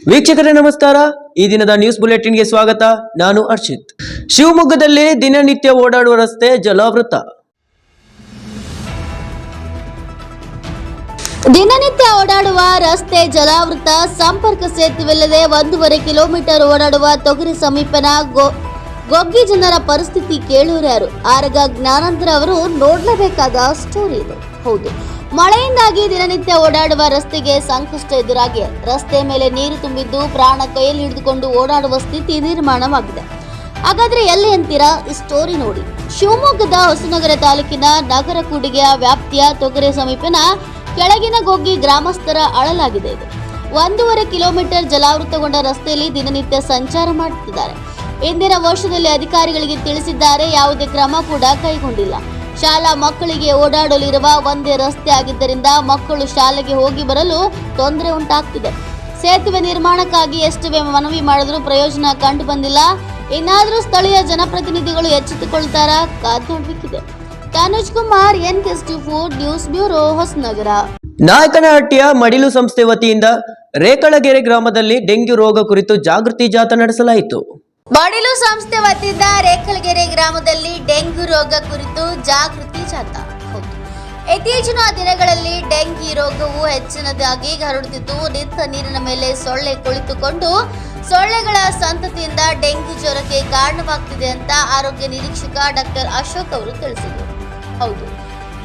ವೀಕ್ಷಕರೇ ನಮಸ್ಕಾರ. ಈ ದಿನದ ನ್ಯೂಸ್ ಬುಲೆಟಿನ್ಗೆ ಸ್ವಾಗತ. ನಾನು ಅರ್ಷಿತ್. ಶಿವಮೊಗ್ಗದಲ್ಲಿ ದಿನನಿತ್ಯ ಓಡಾಡುವ ರಸ್ತೆ ಜಲಾವೃತ. ದಿನನಿತ್ಯ ಓಡಾಡುವ ರಸ್ತೆ ಜಲಾವೃತ. ಸಂಪರ್ಕ ಸೇತುವಿಲ್ಲದೆ 1.5 ಕಿಲೋಮೀಟರ್ ಓಡಾಡುವ ತೊಗರಿ ಸಮೀಪನ ಗೊಗ್ಗಿ ಜನರ ಪರಿಸ್ಥಿತಿ ಕೇಳೋರ್ಯಾರು. ಆರಗ ಜ್ಞಾನಾಂತರ ಅವರು ನೋಡಲೇಬೇಕಾದ ಸ್ಟೋರಿ ಇದು. ಹೌದು, ಮಳೆಯಿಂದಾಗಿ ದಿನನಿತ್ಯ ಓಡಾಡುವ ರಸ್ತೆಗೆ ಸಂಕಷ್ಟ ಎದುರಾಗಿ ರಸ್ತೆ ಮೇಲೆ ನೀರು ತುಂಬಿದ್ದು ಪ್ರಾಣ ಕೈಯಲ್ಲಿ ಹಿಡಿದುಕೊಂಡು ಓಡಾಡುವ ಸ್ಥಿತಿ ನಿರ್ಮಾಣವಾಗಿದೆ. ಹಾಗಾದ್ರೆ ಎಲ್ಲಿ ಅಂತೀರಾ? ಈ ಸ್ಟೋರಿ ನೋಡಿ. ಶಿವಮೊಗ್ಗದ ಹೊಸನಗರ ತಾಲೂಕಿನ ನಗರ ಕೂಡಿಗೆಯ ವ್ಯಾಪ್ತಿಯ ತೊಗರೆ ಸಮೀಪನ ಕೆಳಗಿನ ಗೊಗ್ಗಿ ಗ್ರಾಮಸ್ಥರ ಅಳಲಾಗಿದೆ. ಇದು 1.5 ಕಿಲೋಮೀಟರ್ ಜಲಾವೃತಗೊಂಡ ರಸ್ತೆಯಲ್ಲಿ ದಿನನಿತ್ಯ ಸಂಚಾರ ಮಾಡುತ್ತಿದ್ದಾರೆ. ಇಂದಿನ ವರ್ಷದಲ್ಲಿ ಅಧಿಕಾರಿಗಳಿಗೆ ತಿಳಿಸಿದ್ದಾರೆ, ಯಾವುದೇ ಕ್ರಮ ಕೂಡ ಕೈಗೊಂಡಿಲ್ಲ. ಶಾಲಾ ಮಕ್ಕಳಿಗೆ ಓಡಾಡಲಿರುವ ಒಂದೇ ರಸ್ತೆ ಆಗಿದ್ದರಿಂದ ಮಕ್ಕಳು ಶಾಲೆಗೆ ಹೋಗಿ ಬರಲು ತೊಂದರೆ ಉಂಟಾಗ್ತಿದೆ. ಸೇತುವೆ ನಿರ್ಮಾಣಕ್ಕಾಗಿ ಎಷ್ಟೇ ಮನವಿ ಮಾಡಿದ್ರೂ ಪ್ರಯೋಜನ ಕಂಡು ಬಂದಿಲ್ಲ. ಇನ್ನಾದರೂ ಸ್ಥಳೀಯ ಜನಪ್ರತಿನಿಧಿಗಳು ಎಚ್ಚೆತ್ತುಕೊಳ್ತಾರಾ? ಕಾದು ನೋಡಬೇಕಿದೆ. Tanuj Kumar, NK24 news bureau, Hosanagara. ನಾಯಕನಹಟ್ಟಿಯ ಮಡಿಲು ಸಂಸ್ಥೆ ವತಿಯಿಂದ ರೇಕಳಗೆರೆ ಗ್ರಾಮದಲ್ಲಿ ಡೆಂಗ್ಯೂ ರೋಗ ಕುರಿತು ಜಾಗೃತಿ ಜಾಥಾ ನಡೆಸಲಾಯಿತು. ಮಡಿಲು ಸಂಸ್ಥೆ ವತಿಯಿಂದ ರೇಕಳಗೆರೆ ಗ್ರಾಮದಲ್ಲಿ ಡೆಂಗ್ಯೂ ರೋಗ ಕುರಿತು ಜಾಗೃತಿ ಜಾಥಾ. ಇತ್ತೀಚಿನ ದಿನಗಳಲ್ಲಿ ಡೆಂಗ್ಯೂ ರೋಗವು ಹೆಚ್ಚಿನದಾಗಿ ಹರಡುತ್ತಿದ್ದು, ನಿಂತ ನೀರಿನ ಮೇಲೆ ಸೊಳ್ಳೆ ಕುಳಿತುಕೊಂಡು ಸೊಳ್ಳೆಗಳ ಸಂತತಿಯಿಂದ ಡೆಂಗ್ಯೂ ಜ್ವರಕ್ಕೆ ಕಾರಣವಾಗ್ತಿದೆ ಅಂತ ಆರೋಗ್ಯ ನಿರೀಕ್ಷಕ ಡಾಕ್ಟರ್ ಅಶೋಕ್ ಅವರು ತಿಳಿಸಿದರು. ಹೌದು,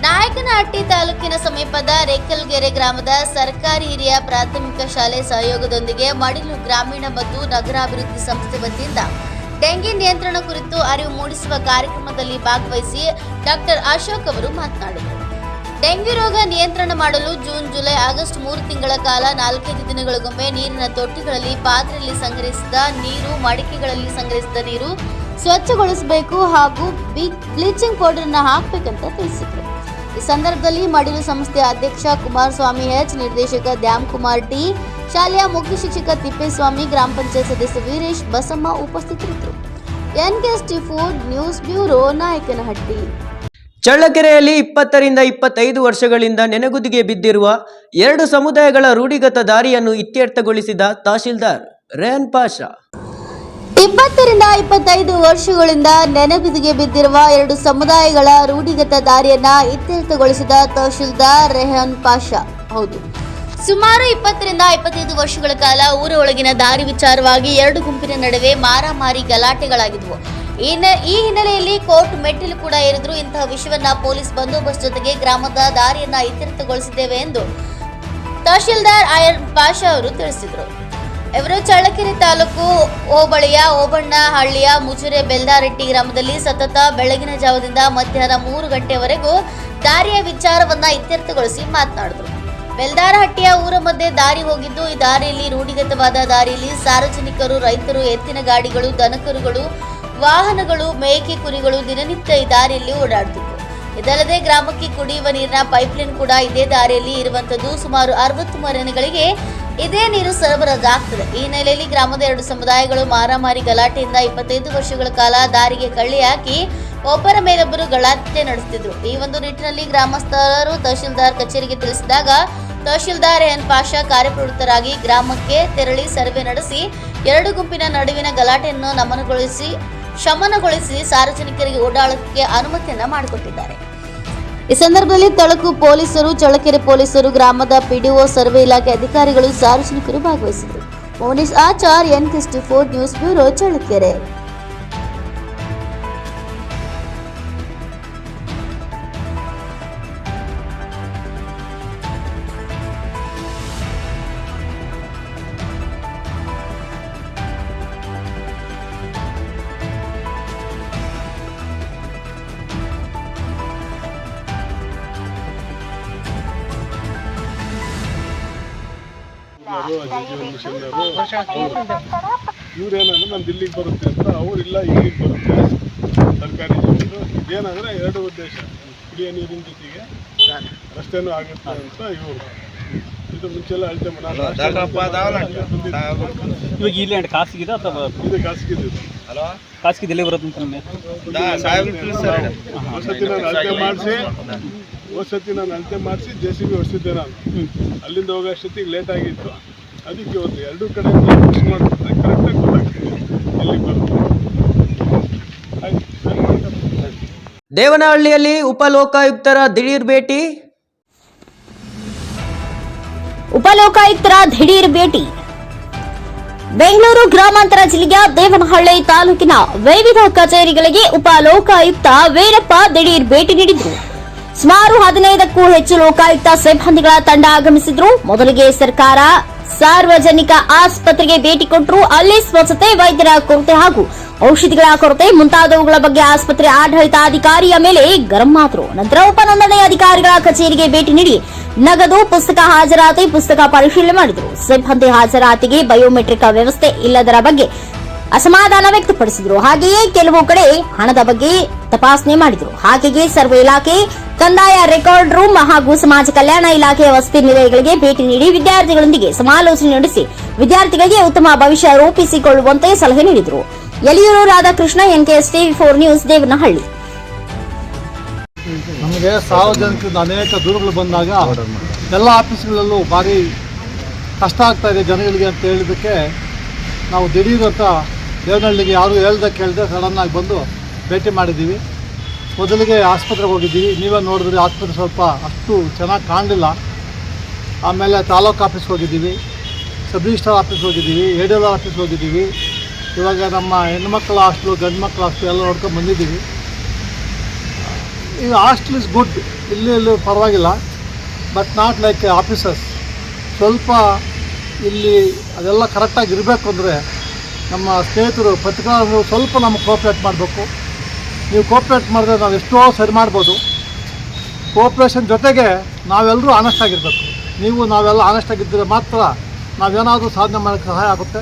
ನಾಯಕನಹಟ್ಟಿ ತಾಲೂಕಿನ ಸಮೀಪದ ರೇಕಳಗೆರೆ ಗ್ರಾಮದ ಸರ್ಕಾರಿ ಹಿರಿಯ ಪ್ರಾಥಮಿಕ ಶಾಲೆ ಸಹಯೋಗದೊಂದಿಗೆ ಮಡಿಲು ಗ್ರಾಮೀಣ ಮತ್ತು ನಗರಾಭಿವೃದ್ಧಿ ಸಂಸ್ಥೆ ವತಿಯಿಂದ ಡೆಂಗಿ ನಿಯಂತ್ರಣ ಕುರಿತು ಅರಿವು ಮೂಡಿಸುವ ಕಾರ್ಯಕ್ರಮದಲ್ಲಿ ಭಾಗವಹಿಸಿ ಡಾಕ್ಟರ್ ಅಶೋಕ್ ಅವರು ಮಾತನಾಡಿದರು. ಡೆಂಗ್ಯೂ ರೋಗ ನಿಯಂತ್ರಣ ಮಾಡಲು ಜೂನ್, ಜುಲೈ, ಆಗಸ್ಟ್ 3 ತಿಂಗಳ ಕಾಲ 4-5 ದಿನಗಳಿಗೊಮ್ಮೆ ನೀರಿನ ತೊಟ್ಟಿಗಳಲ್ಲಿ, ಪಾತ್ರೆಯಲ್ಲಿ ಸಂಗ್ರಹಿಸಿದ ನೀರು, ಮಡಿಕೆಗಳಲ್ಲಿ ಸಂಗ್ರಹಿಸಿದ ನೀರು ಸ್ವಚ್ಛಗೊಳಿಸಬೇಕು ಹಾಗೂ ಬ್ಲೀಚಿಂಗ್ ಪೌಡರ್ ಅನ್ನು ಹಾಕಬೇಕಂತ ತಿಳಿಸಿದರು. ಈ ಸಂದರ್ಭದಲ್ಲಿ ಮಡಿಲು ಸಂಸ್ಥೆಯ ಅಧ್ಯಕ್ಷ ಕುಮಾರಸ್ವಾಮಿ H, ನಿರ್ದೇಶಕ ದ್ಯಾಮ್ ಕುಮಾರ್ T, ಶಾಲೆಯ ಮುಖ್ಯ ಶಿಕ್ಷಕ ತಿಪ್ಪೇಸ್ವಾಮಿ, ಗ್ರಾಮ ಪಂಚಾಯತ್ ಸದಸ್ಯ ವೀರೇಶ್, ಬಸಮ್ಮ ಉಪಸ್ಥಿತರಿದ್ದರು. NK24 news bureau, Nayakanahatti. ಚಳ್ಳಕೆರೆಯಲ್ಲಿ 20 ರಿಂದ 25 ವರ್ಷಗಳಿಂದ ನೆನೆಗುದಿಗೆ ಬಿದ್ದಿರುವ 2 ಸಮುದಾಯಗಳ ರೂಢಿಗತ ದಾರಿಯನ್ನು ಇತ್ಯರ್ಥಗೊಳಿಸಿದ ತಹಶೀಲ್ದಾರ್ ರೆಹನ್ ಪಾಷಾ. 20 ರಿಂದ 25 ವರ್ಷಗಳಿಂದ ನೆನೆಗುದಿಗೆ ಬಿದ್ದಿರುವ 2 ಸಮುದಾಯಗಳ ರೂಢಿಗತ ದಾರಿಯನ್ನ ಇತ್ಯರ್ಥಗೊಳಿಸಿದ ತಹಶೀಲ್ದಾರ್ ರೆಹನ್ ಪಾಷಾ. ಹೌದು, ಸುಮಾರು 20 ರಿಂದ 25 ವರ್ಷಗಳ ಕಾಲ ಊರ ಒಳಗಿನ ದಾರಿ ವಿಚಾರವಾಗಿ 2 ಗುಂಪಿನ ನಡುವೆ ಮಾರಾಮಾರಿ ಗಲಾಟೆಗಳಾಗಿದ್ವು. ಈ ಹಿನ್ನೆಲೆಯಲ್ಲಿ ಕೋರ್ಟ್ ಮೆಟ್ಟಿಲು ಕೂಡ ಏರಿದ್ರು. ಇಂತಹ ವಿಷಯವನ್ನ ಪೊಲೀಸ್ ಬಂದೋಬಸ್ತ್ ಜೊತೆಗೆ ಗ್ರಾಮದ ದಾರಿಯನ್ನ ಇತ್ಯರ್ಥಗೊಳಿಸಿದ್ದೇವೆ ಎಂದು ತಹಶೀಲ್ದಾರ್ ರೆಹನ್ ಪಾಷಾ ಅವರು ತಿಳಿಸಿದರು. ಇವರು ಚಳ್ಳಕೆರೆ ತಾಲೂಕು ಹೋಬಳಿಯ ಓಬಣ್ಣಹಳ್ಳಿಯ ಮುಜುರೆ ಬೆಲ್ದಾರಟ್ಟಿ ಗ್ರಾಮದಲ್ಲಿ ಸತತ ಬೆಳಗಿನ ಜಾವದಿಂದ ಮಧ್ಯಾಹ್ನ 3 ಗಂಟೆವರೆಗೂ ದಾರಿಯ ವಿಚಾರವನ್ನ ಇತ್ಯರ್ಥಗೊಳಿಸಿ ಮಾತನಾಡಿದರು. ಬೆಲ್ದಾರಹಟ್ಟಿಯ ಊರ ಮಧ್ಯೆ ದಾರಿ ಹೋಗಿದ್ದು, ಈ ದಾರಿಯಲ್ಲಿ ರೂಢಿಗತವಾದ ದಾರಿಯಲ್ಲಿ ಸಾರ್ವಜನಿಕರು, ರೈತರು, ಎತ್ತಿನ ಗಾಡಿಗಳು, ದನಕರುಗಳು, ವಾಹನಗಳು, ಮೇಕೆ, ಕುರಿಗಳು ದಿನನಿತ್ಯ ಈ ದಾರಿಯಲ್ಲಿ ಓಡಾಡುತ್ತಿತ್ತು. ಇದಲ್ಲದೆ ಗ್ರಾಮಕ್ಕೆ ಕುಡಿಯುವ ನೀರಿನ ಪೈಪ್ಲೈನ್ ಕೂಡ ಇದೇ ದಾರಿಯಲ್ಲಿ ಇರುವಂತದ್ದು. ಸುಮಾರು 60 ಮನೆಗಳಿಗೆ ಇದೇ ನೀರು ಸರಬರಾಜಾಗ್ತದೆ. ಈ ಹಿನ್ನೆಲೆಯಲ್ಲಿ ಗ್ರಾಮದ 2 ಸಮುದಾಯಗಳು ಮಾರಾಮಾರಿ ಗಲಾಟೆಯಿಂದ 25 ವರ್ಷಗಳ ಕಾಲ ದಾರಿಗೆ ಕಳ್ಳಿ ಹಾಕಿ ಒಬ್ಬರ ಮೇಲೊಬ್ಬರು ಗಲಾಟೆ ನಡೆಸುತ್ತಿದ್ರು. ಈ ಒಂದು ನಿಟ್ಟಿನಲ್ಲಿ ಗ್ರಾಮಸ್ಥರು ತಹಶೀಲ್ದಾರ್ ಕಚೇರಿಗೆ ತಿಳಿಸಿದಾಗ ತಹಶೀಲ್ದಾರ್ ರೆಹನ್ ಪಾಷಾ ಕಾರ್ಯಪ್ರವೃತ್ತರಾಗಿ ಗ್ರಾಮಕ್ಕೆ ತೆರಳಿ ಸರ್ವೆ ನಡೆಸಿ 2 ಗುಂಪಿನ ನಡುವಿನ ಗಲಾಟೆಯನ್ನು ಶಮನಗೊಳಿಸಿ ಸಾರ್ವಜನಿಕರಿಗೆ ಓಡಾಡಕ್ಕೆ ಅನುಮತಿಯನ್ನ ಮಾಡಿಕೊಟ್ಟಿದ್ದಾರೆ. ಈ ಸಂದರ್ಭದಲ್ಲಿ ತಾಲೂಕು ಪೊಲೀಸರು, ಚಳ್ಳಕೆರೆ ಪೊಲೀಸರು, ಗ್ರಾಮದ PDO, ಸರ್ವೆ ಇಲಾಖೆ ಅಧಿಕಾರಿಗಳು, ಸಾರ್ವಜನಿಕರು ಭಾಗವಹಿಸಿದರು. Monish Achar, NK24 news bureau, Challakere. ಇವ್ರೇನಂದ್ರೆ ನಾನು ದಿಲ್ಲಿಗೆ ಬರುತ್ತೆ ಅಂತ, ಅವರಿಲ್ಲ ಇಲ್ಲಿಗೆ ಬರುತ್ತೆ ಸರ್ಕಾರಿ ಜಮೀನು. ಇದೇನಂದ್ರೆ 2 ಉದ್ದೇಶ, ಕುಡಿಯೋ ನೀರಿನ ಜೊತೆಗೆ ರಸ್ತೆನೂ ಆಗುತ್ತೆ ಅಂತ ಇವರು. ಇದು ಮುಂಚೆಲ್ಲ ಅಳತೆ ಇವಾಗ ಇಲ್ಲಿ ಖಾಸಗಿದೆ ಅಥವಾ ಇದು ಖಾಸಗಿದ್ದು, ಖಾಸಗಿ ಎಲ್ಲಿ ಬರುತ್ತೆ ಅಂತ ಹೋದ್ಸತಿ ನಾನು ಅಳತೆ ಮಾಡಿಸಿ JCB ಹೊಡ್ಸಿದ್ದೆ ನಾನು. ಅಲ್ಲಿಂದ ಹೋಗೋಷ್ಟೊತ್ತಿಗೆ ಲೇಟ್ ಆಗಿತ್ತು. ಅದಕ್ಕೆ ಇವತ್ತು ಎರಡೂ ಕಡೆ ಮಿಕ್ಸ್ ಮಾಡಿಬಿಟ್ರೆ ಕರೆಕ್ಟಾಗಿ ಗೊತ್ತಾಗ್ತದೆ ಎಲ್ಲಿ ಬರುತ್ತೆ. ಆಯ್ತು. ದೇವನಹಳ್ಳಿಯಲ್ಲಿ ಉಪಲೋಕಾಯುಕ್ತರ ದಿಢೀರ್ ಭೇಟಿ. ಉಪಲೋಕಾಯುಕ್ತರ ದಿಢೀರ್ ಭೇಟಿ. ಬೆಂಗಳೂರು ಗ್ರಾಮಾಂತರ ಜಿಲ್ಲೆಯ ದೇವನಹಳ್ಳಿ ತಾಲೂಕಿನ ವಿವಿಧ ಕಚೇರಿಗಳಿಗೆ ಉಪಲೋಕಾಯುಕ್ತ ವೀರಪ್ಪ ದಿಢೀರ್ ಭೇಟಿ ನೀಡಿದ್ರು. ಸುಮಾರು 15ಕ್ಕೂ ಹೆಚ್ಚು ಲೋಕಾಯುಕ್ತ ಸಿಬ್ಬಂದಿಗಳ ತಂಡ ಆಗಮಿಸಿದ್ರು. ಮೊದಲಿಗೆ ಸರ್ಕಾರ ಸಾರ್ವಜನಿಕ ಆಸ್ಪತ್ರೆಗೆ ಭೇಟಿ ಕೊಟ್ಟರು. ಅಲ್ಲಿ ಸ್ವಚ್ಛತೆ, ವೈದ್ಯರ ಕೊರತೆ ಹಾಗೂ ಔಷಧಿಗಳ ಕೊರತೆ ಮುಂತಾದವುಗಳ ಬಗ್ಗೆ ಆಸ್ಪತ್ರೆ ಆಡಳಿತಾಧಿಕಾರಿಯ ಮೇಲೆ ಗರಂ ಆದರು. ನಂತರ ಉಪನೋಂದಣಿ ಅಧಿಕಾರಿಗಳ ಕಚೇರಿಗೆ ಭೇಟಿ ನೀಡಿ ನಗದು, ಪುಸ್ತಕ ಹಾಜರಾತಿ, ಪುಸ್ತಕ ಪರಿಶೀಲನೆ ಮಾಡಿದರು. ಸಿಬ್ಬಂದಿ ಹಾಜರಾತಿಗೆ ಬಯೋಮೆಟ್ರಿಕ್ ವ್ಯವಸ್ಥೆ ಇಲ್ಲದರ ಬಗ್ಗೆ ಅಸಮಾಧಾನ ವ್ಯಕ್ತಪಡಿಸಿದರು. ಹಾಗೆಯೇ ಕೆಲವು ಕಡೆ ಹಣದ ಬಗ್ಗೆ ತಪಾಸಣೆ ಮಾಡಿದರು. ಹಾಗೆಯೇ ಸರ್ವೆ ಇಲಾಖೆ, ಕಂದಾಯ ರೆಕಾರ್ಡ್ ರೂಮ್ ಹಾಗೂ ಸಮಾಜ ಕಲ್ಯಾಣ ಇಲಾಖೆಯ ವಸತಿ ನಿಲಯಗಳಿಗೆ ಭೇಟಿ ನೀಡಿ ವಿದ್ಯಾರ್ಥಿಗಳೊಂದಿಗೆ ಸಮಾಲೋಚನೆ ನಡೆಸಿ ವಿದ್ಯಾರ್ಥಿಗಳಿಗೆ ಉತ್ತಮ ಭವಿಷ್ಯ ರೂಪಿಸಿಕೊಳ್ಳುವಂತೆ ಸಲಹೆ ನೀಡಿದರು. Yaliyur Radhakrishna, NKS TV4 news, Devanahalli. ನಮಗೆ ಸಾರ್ವಜನಿಕರಿಂದ ಅನೇಕ ದೂರುಗಳು ಬಂದಾಗ ಎಲ್ಲ ಆಫೀಸ್ಗಳಲ್ಲೂ ಭಾರಿ ಕಷ್ಟ ಆಗ್ತಾ ಇದೆ ಜನಗಳಿಗೆ ಅಂತ ಹೇಳಿದ್ದಕ್ಕೆ ನಾವು ದಿಢೀರ್ ಅಂತ ದೇವನಹಳ್ಳಿಗೆ ಯಾರು ಹೇಳ್ದೆ ಕೇಳದೆ ಸಡನ್ನಾಗಿ ಬಂದು ಭೇಟಿ ಮಾಡಿದ್ದೀವಿ. ಮೊದಲಿಗೆ ಆಸ್ಪತ್ರೆಗೆ ಹೋಗಿದ್ದೀವಿ. ನೀವೇ ನೋಡಿದ್ರಿ, ಆಸ್ಪತ್ರೆ ಸ್ವಲ್ಪ ಅಷ್ಟು ಚೆನ್ನಾಗಿ ಕಾಣಲಿಲ್ಲ. ಆಮೇಲೆ ತಾಲೂಕು ಆಫೀಸ್ಗೆ ಹೋಗಿದ್ದೀವಿ, ಸಬ್ ರಿಜಿಸ್ಟ್ರಾರ್ ಆಫೀಸ್ಗೆ ಹೋಗಿದ್ದೀವಿ, ADO ಆಫೀಸ್ಗೆ ಹೋಗಿದ್ದೀವಿ. ಇವಾಗ ನಮ್ಮ ಹೆಣ್ಮಕ್ಳ ಹಾಸ್ಟ್ಲು, ಗಂಡು ಮಕ್ಕಳ ಹಾಸ್ಟ್ಲು ಎಲ್ಲ ನೋಡ್ಕೊಂಡು ಬಂದಿದ್ದೀವಿ. ಈಗ ಹಾಸ್ಟೆಲ್ ಇಸ್ ಗುಡ್, ಇಲ್ಲಿ ಪರವಾಗಿಲ್ಲ, ಬಟ್ ನಾಟ್ ಲೈಕ್ ಆಫೀಸರ್ಸ್. ಸ್ವಲ್ಪ ಇಲ್ಲಿ ಅದೆಲ್ಲ ಕರೆಕ್ಟಾಗಿ ಇರಬೇಕು ಅಂದರೆ ನಮ್ಮ ಸ್ನೇಹಿತರು ಪತ್ರಕರ್ತರು ಸ್ವಲ್ಪ ನಮಗೆ ಕೋಆಪ್ರೇಟ್ ಮಾಡಬೇಕು. ನೀವು ಕೋಆಪ್ರೇಟ್ ಮಾಡಿದ್ರೆ ನಾವು ಎಷ್ಟೋ ಸರಿ ಮಾಡ್ಬೋದು. ಕೋಆಪ್ರೇಷನ್ ಜೊತೆಗೆ ನಾವೆಲ್ಲರೂ ಆನೆಸ್ಟ್ ಆಗಿರಬೇಕು. ನಾವೆಲ್ಲ ಆನೆಸ್ಟ್ ಆಗಿದ್ದರೆ ಮಾತ್ರ ನಾವೇನಾದರೂ ಸಾಧನೆ ಮಾಡೋಕ್ಕೆ ಸಹಾಯ ಆಗುತ್ತೆ.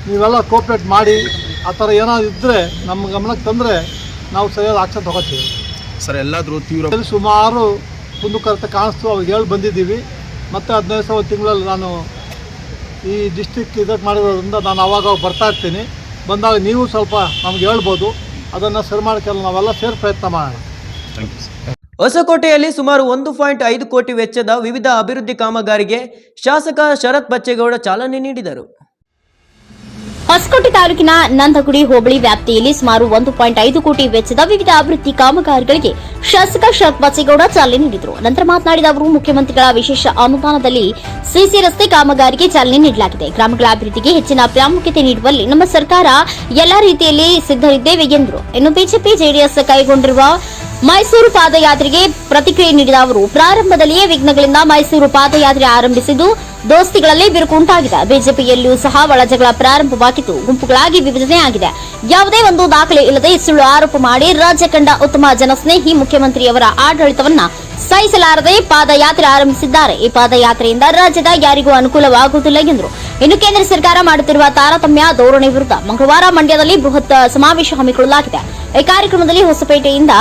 ನೀವೆಲ್ಲ ಕೋಆಪ್ರೇಟ್ ಮಾಡಿ ಆ ಥರ ಏನಾದರೂ ಇದ್ದರೆ ನಮ್ಮ ಗಮನಕ್ಕೆ ತಂದರೆ ನಾವು ಸರಿಯಾದ ಆಕ್ಷನ್ ತಗೋತೀವಿ. ಸರ್, ಎಲ್ಲಾದರೂ ತೀವ್ರ ಸುಮಾರು ಕುಂದುಕೊರತೆ ಕಾಣಿಸ್ತು, ಅವಾಗ ಹೇಳಿ ಬಂದಿದ್ದೀವಿ. ಮತ್ತು 15 ತಿಂಗಳಲ್ಲಿ ನಾನು ಈ ಡಿಸ್ಟಿಕ್ ಇದಕ್ಕೆ ಮಾಡಿರೋದ್ರಿಂದ ನಾನು ಅವಾಗ ಬರ್ತಾ ಇರ್ತೀನಿ. ಬಂದಾಗ ನೀವು ಸ್ವಲ್ಪ ನಮ್ಗೆ ಹೇಳ್ಬೋದು. ಅದನ್ನು ಸರಿ ಮಾಡೋಕ್ಕೆಲ್ಲ ನಾವೆಲ್ಲ ಸೇರಿ ಪ್ರಯತ್ನ ಮಾಡೋಣ. ಹೊಸಕೋಟೆಯಲ್ಲಿ ಸುಮಾರು 1.5 ಕೋಟಿ ವೆಚ್ಚದ ವಿವಿಧ ಅಭಿವೃದ್ಧಿ ಕಾಮಗಾರಿಗೆ ಶಾಸಕ ಶರತ್ ಬಚ್ಚೇಗೌಡ ಚಾಲನೆ ನೀಡಿದರು. ಹೊಸಕೋಟೆ ತಾಲೂಕಿನ ನಂದಗುಡಿ ಹೋಬಳಿ ವ್ಯಾಪ್ತಿಯಲ್ಲಿ ಸುಮಾರು 1.5 ಕೋಟಿ ವೆಚ್ಚದ ವಿವಿಧ ಅಭಿವೃದ್ಧಿ ಕಾಮಗಾರಿಗಳಿಗೆ ಶಾಸಕ ಶರತ್ ಬಚ್ಚೇಗೌಡ ಚಾಲನೆ ನೀಡಿದರು. ನಂತರ ಮಾತನಾಡಿದ ಅವರು, ಮುಖ್ಯಮಂತ್ರಿಗಳ ವಿಶೇಷ ಅನುದಾನದಲ್ಲಿ ಸಿಸಿ ರಸ್ತೆ ಕಾಮಗಾರಿಗೆ ಚಾಲನೆ ನೀಡಲಾಗಿದೆ. ಗ್ರಾಮಗಳ ಅಭಿವೃದ್ಧಿಗೆ ಹೆಚ್ಚಿನ ಪ್ರಾಮುಖ್ಯತೆ ನೀಡುವಲ್ಲಿ ನಮ್ಮ ಸರ್ಕಾರ ಎಲ್ಲಾ ರೀತಿಯಲ್ಲಿ ಸಿದ್ಧರಿದ್ದೇವೆ ಎಂದರು. ಇನ್ನು ಬಿಜೆಪಿ ಜೆಡಿಎಸ್ ಕೈಗೊಂಡಿರುವ ಮೈಸೂರು ಪಾದಯಾತ್ರೆಗೆ ಪ್ರತಿಕ್ರಿಯೆ ನೀಡಿದ ಅವರು, ಪ್ರಾರಂಭದಲ್ಲಿಯೇ ವಿಘ್ನಗಳಿಂದ ಮೈಸೂರು ಪಾದಯಾತ್ರೆ ಆರಂಭಿಸಿದ್ದು ದೋಸ್ತಿಗಳಲ್ಲಿ ಬಿರುಕು ಉಂಟಾಗಿದೆ. ಬಿಜೆಪಿಯಲ್ಲಿಯೂ ಸಹ ಒಳಜಗಳ ಪ್ರಾರಂಭವಾಗಿದ್ದು ಗುಂಪುಗಳಾಗಿ ವಿಭಜನೆ ಆಗಿದೆ. ಯಾವುದೇ ಒಂದು ದಾಖಲೆ ಇಲ್ಲದೆ ಸುಳ್ಳು ಆರೋಪ ಮಾಡಿ ರಾಜ್ಯ ಕಂಡ ಉತ್ತಮ ಜನಸ್ನೇಹಿ ಮುಖ್ಯಮಂತ್ರಿಯವರ ಆಡಳಿತವನ್ನ ಸಹಿಸಲಾರದೆ ಪಾದಯಾತ್ರೆ ಆರಂಭಿಸಿದ್ದಾರೆ. ಈ ಪಾದಯಾತ್ರೆಯಿಂದ ರಾಜ್ಯದ ಯಾರಿಗೂ ಅನುಕೂಲವಾಗುವುದಿಲ್ಲ ಎಂದರು. ಇನ್ನು ಕೇಂದ್ರ ಸರ್ಕಾರ ಮಾಡುತ್ತಿರುವ ತಾರತಮ್ಯ ಧೋರಣೆ ವಿರುದ್ಧ ಮಂಗಳವಾರ ಮಂಡ್ಯದಲ್ಲಿ ಬೃಹತ್ ಸಮಾವೇಶ ಹಮ್ಮಿಕೊಳ್ಳಲಾಗಿದೆ. ಈ ಕಾರ್ಯಕ್ರಮದಲ್ಲಿ ಹೊಸಪೇಟೆಯಿಂದ